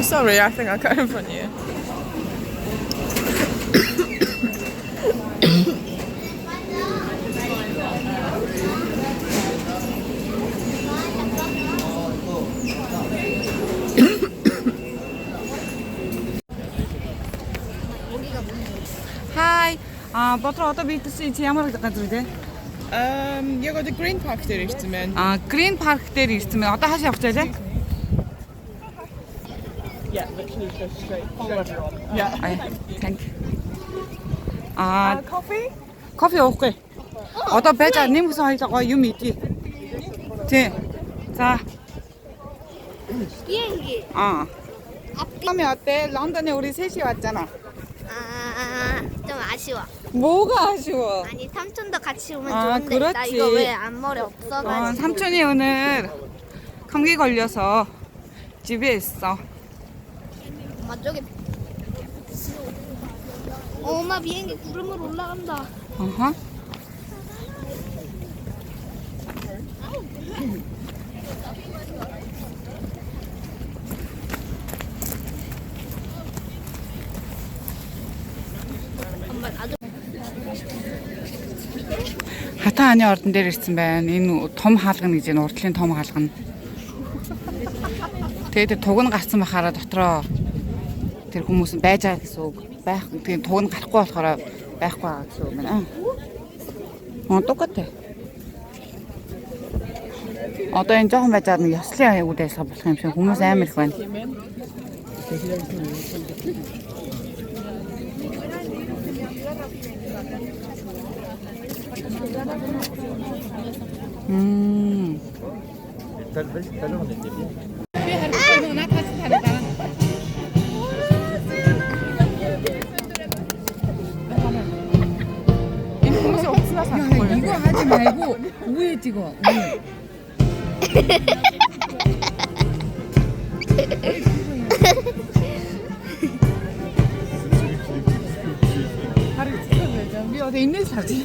Sorry, I think I got in front of you. Hi. Бодроо одоо бид чи ямар газар вэ? Яг одоо Green Park дээр ирсэн байна. Green Park дээр ирсэн байна. Одоо хаашаа явах вэ? Yeah, literally just straight. Follow everyone. Yeah. Thank you. Coffee? Кофе уухгүй. Одоо байж байгаа нэмсэн хоёлоо гоё юм идье. Тий. За. 비행기. 그러면 어때? 런던에 우리 셋이 왔잖아. 좀 아쉬워. 뭐가 아쉬워? 아니 삼촌도 같이 오면 아, 좋은데 나 그렇지. 이거 왜 앞머리 없어가지고. 삼촌이 오늘 감기 걸려서 집에 있어. 엄마 저기. 엄마 비행기 구름으로 올라간다. 어허. 엄마 나도. Хатан хааны ордон дээр ирсэн байна. Энэ том хаалгана гэж энэ урдлын том хаалгана. Тэгээд туг нь гарсан бахаараа дотроо тэр хүмүүс нь байж байгаа гэсэн үг. Байх. Тэгээд туг нь гарахгүй болохоор байхгүй байгаа гэсэн үг байна. 똑같아. Одоо энэ жоохон байж байгаа нэг ёслын аягүй дайсах болох юм шиг хүмүүс амар их байна. Энэ хүмүүс 없으나서 안 보여. 이거 하지 말고 우에 찍어. 우에. 다리 찍어줘야죠. 우리 어디 있는 사진.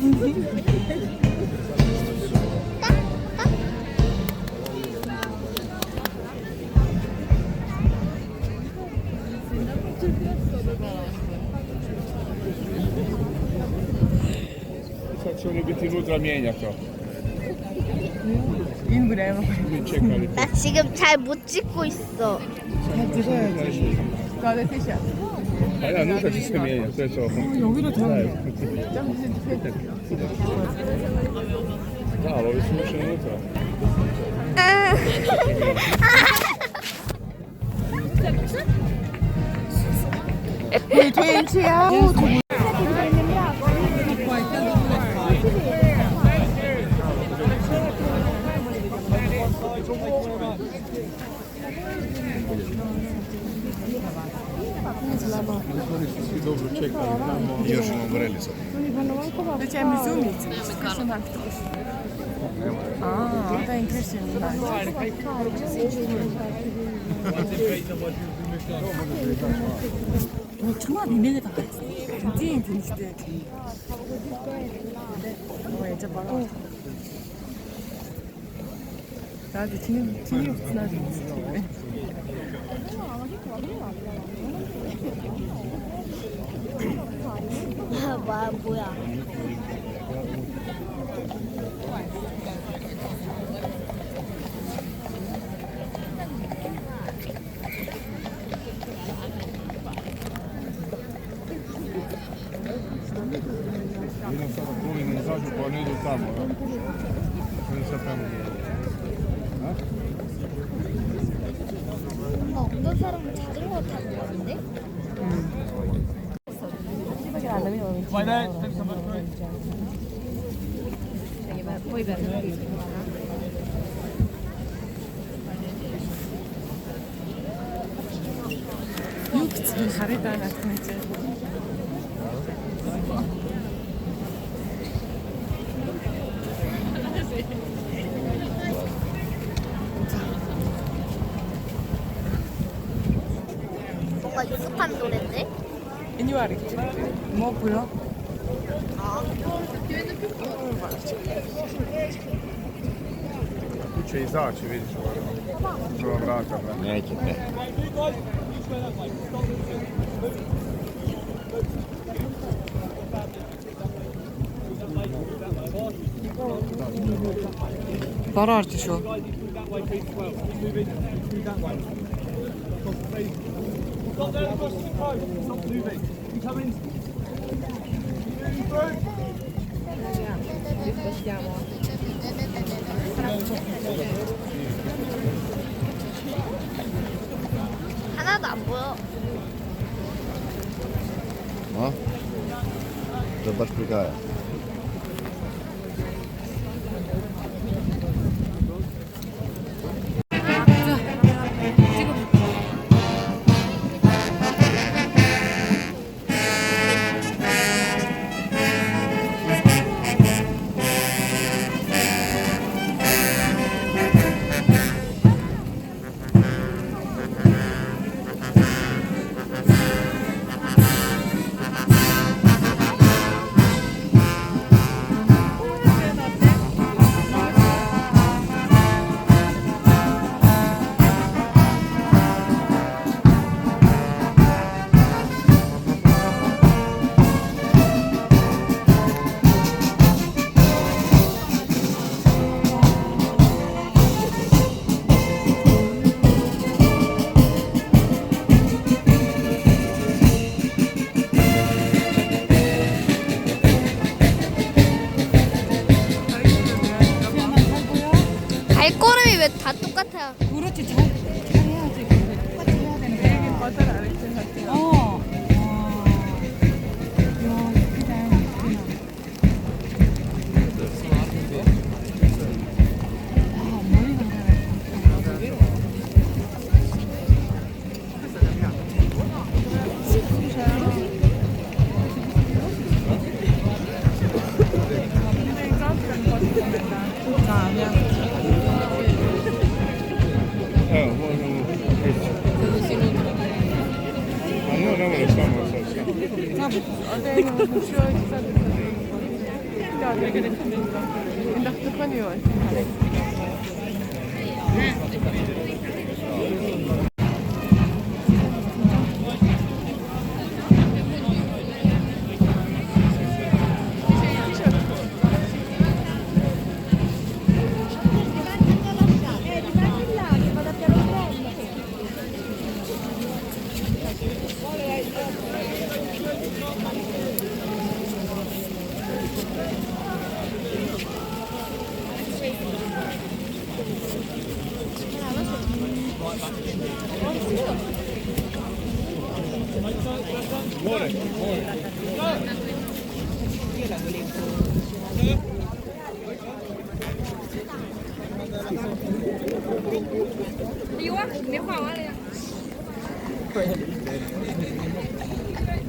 Facciamo che ti ramienia qua. In 그래요. 나 지금 잘 못 찍고 있어. 잘 드셔야지. 가게 티셔. Allora, non ci si meglio, perciò. 여기로 더. No, l'ho visto venuto. 트웬티야. Io sono ombrelli sopra. 아, 다 인터넷이 있는 정말 미명에 다 갔어. 굉장히 재밌대. 나도 진입 나도 있어. 뭐야? Io non so come non so se può noi dottiamo. Non sappiamo. 어떤 사람은 자전거 타고 가는데? 다르다 나타났지. 뭔가 익숙한 노래인데? 이니와리. 뭐 보여? Tu c'hai i soci, vedi? Sono braccia. 따라할지 쇼. 하나도 안 보여. Ó. Já vai explicar. 발걸음이 왜 다 똑같아? 그렇지, 잘해야지. 똑같이 해야 되는데. 버들 안 했지 같아요. 어. 이야, 예쁘다, 예쁘다. 머리가 No, no, lo stiamo assolutamente. 어제는 무슨 쉬워 있었는데 근데 어떻게 됐습니까? 낙득하니 와.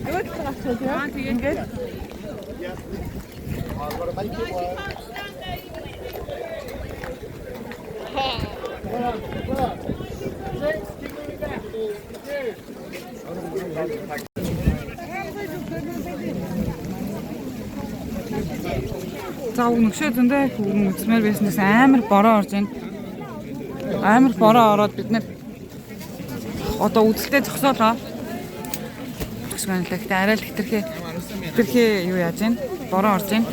이거 다 저기야? 이게? За уг нөгшөөдөндөө бүгэн үзмээр байснаас амар бороо орж байна. Амар бороо ороод бид нэр одоо үзэлтэй зогсоолоо. Тэгш байна л да. Гэтэ арай л хитрхээ юу яаж байна? Бороо орж байна.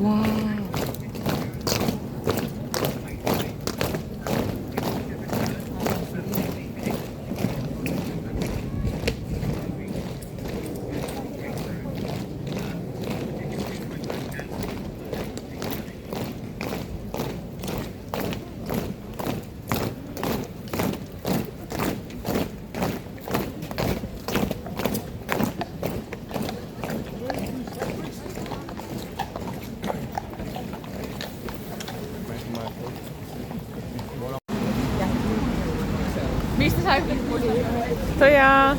와. 저야.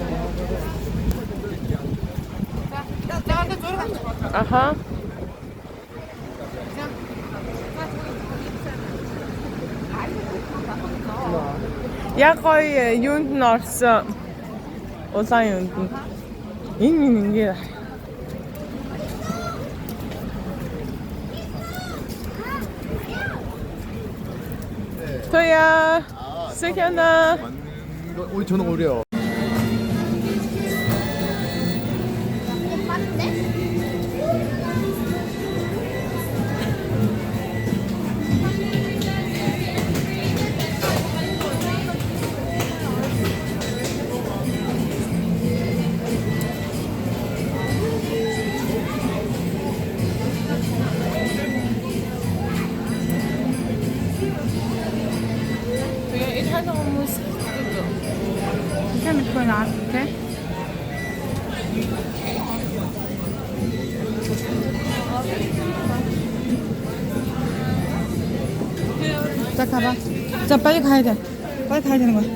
아하. Яг гоё юунд нь орсон. Улаан юунд нь. Ингээ. 토야. 세견아. 우리 저는 오래요. Сайн мэдгүй наад тий. За 가봐. 자 빨리 가야 돼. 빨리 가야 되는 거야.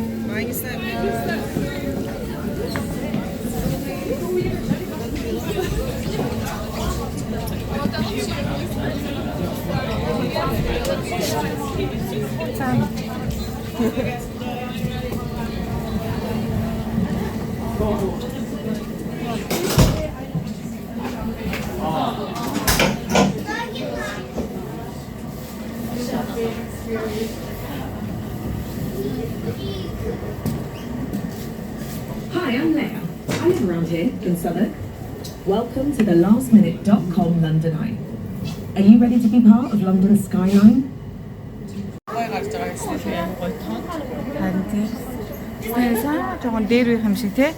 참. Hi, I'm Leah. I live around here in Southwark. Welcome to the lastminute.com London Eye. Are you ready to be part of London Skyline? харин тий. Сайн жоохон дээр үе юм шиг тий.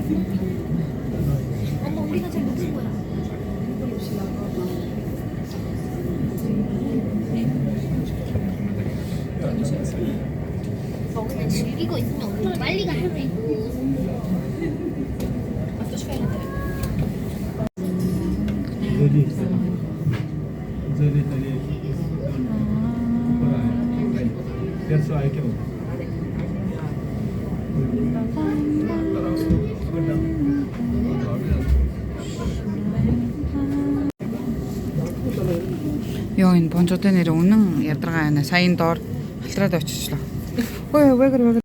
엄마 우리가 제일 높은 거야. 그냥 즐기고 있으면 엄청 빨리 갈 수도 있고. That's why I can. Йоо энэ бонжуудын нэр үнэн ядаргаа байна. Саяын доор халтраад очичлаа. Ой вэ гэр.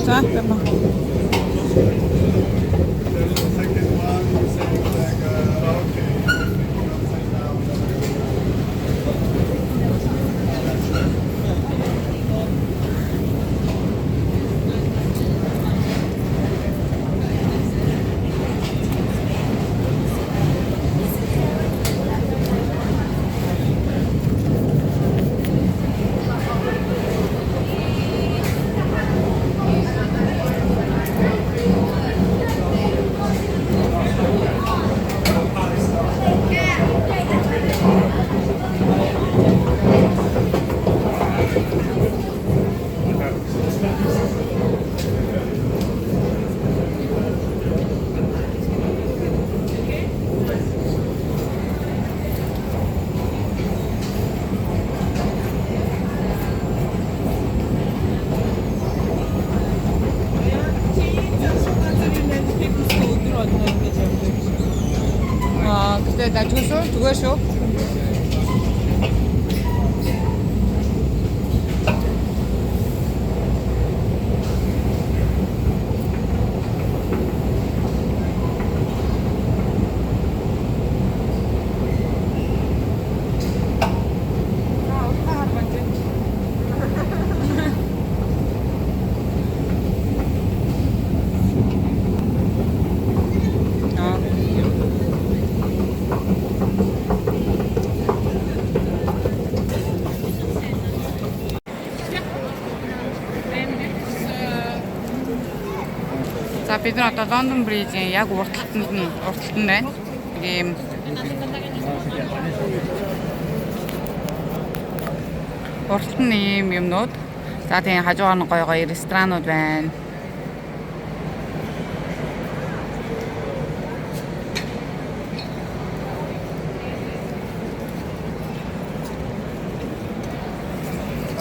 자, 빼봐. 그때 나 줬어? 누가 줘? За бид нар одоо Лондон Брижийн яг урталтанд байна. Ийм урталтын ийм юмнууд. За тийм хажуугаар нь гоё гоё ресторанууд байна.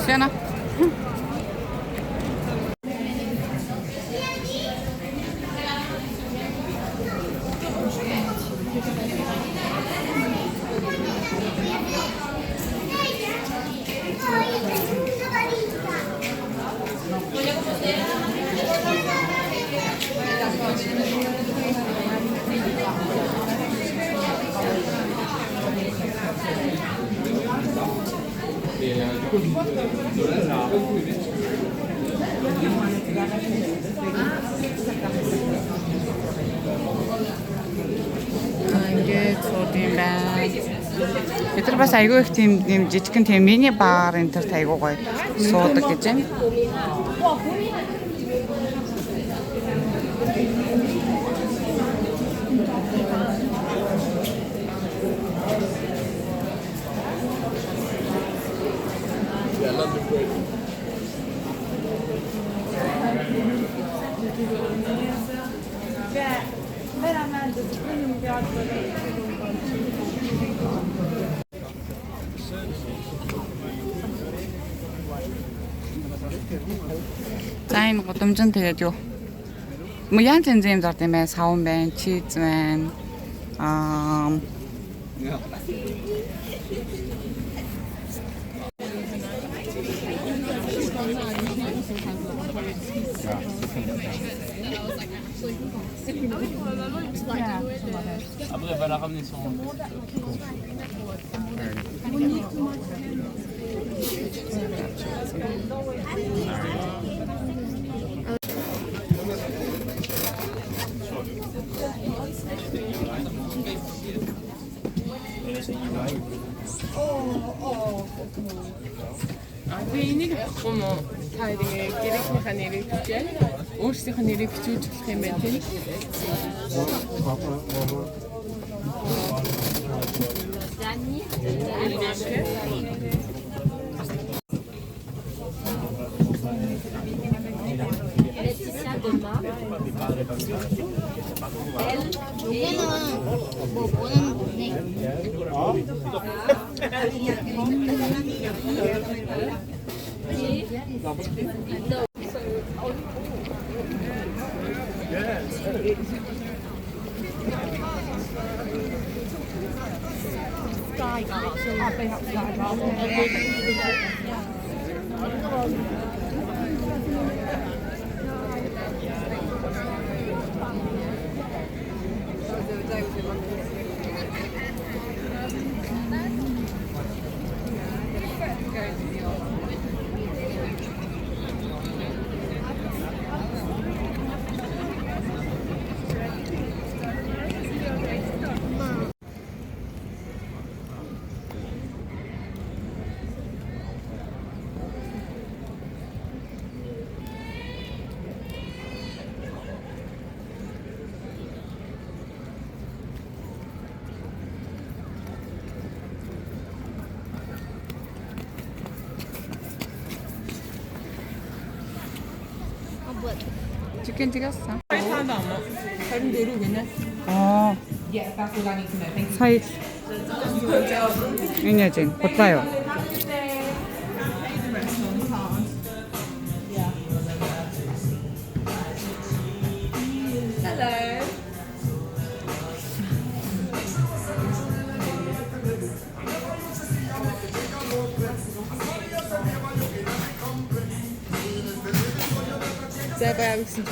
Сена. Ингээд сууд юм байна. Бид нар бас айгүй их тийм жижигхэн тийм мини бар энэ төр айгүй гоё суудаг гэж байна. За энэ гудамжинд тэгээд юу янз янзын юм зард юм байна. Савн байна, чиз байна. Après, elle va la ramener sur moi. Би энийг авахгүй юм уу? Та ирээ гэрийнхээ нэрийг бичээ. Өөрсдийнхөө нэрийг бичиж болох юм байна тийм. 여기는 뭐 뭐는 건데? 뭐야? 치킨 튀겼어. 하나도 안 먹어. 다른 대로 그냥. 사이. 윤여진, 곧 봐요. 제가 여기 있으면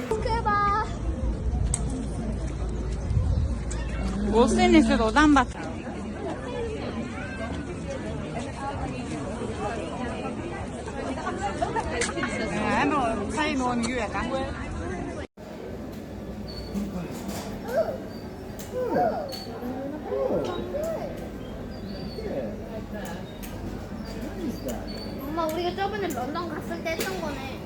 스크바. Wo sind die für Odambata? 사이 놓은 유해가. 엄마 우리가 저번에 런던 갔을 때 했던 거네.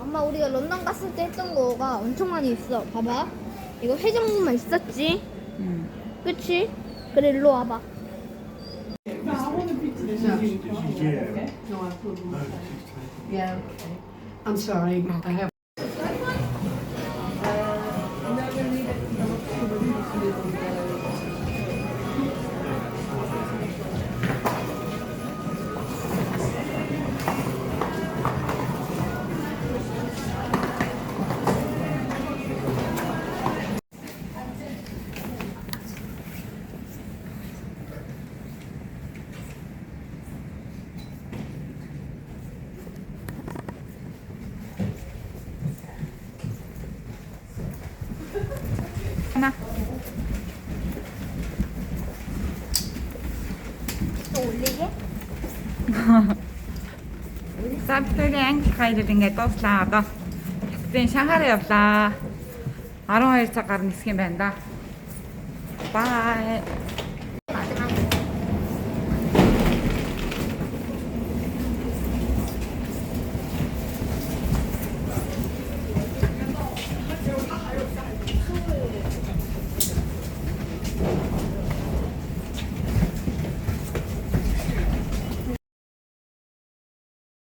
엄마 우리가 런던 갔을 때 했던 거가 엄청 많이 있어. 봐봐. 이거 회전목만 있었지. 그치? 그래 일로 와봐. Yeah. I'm sorry. I have. 하나. 또 올리게? Сабтүрийн англи хайлт ингээд дууслаа. Одоо хятадын Шанхайраа явлаа. 12 цагаар нисэх юм байна да. Бай.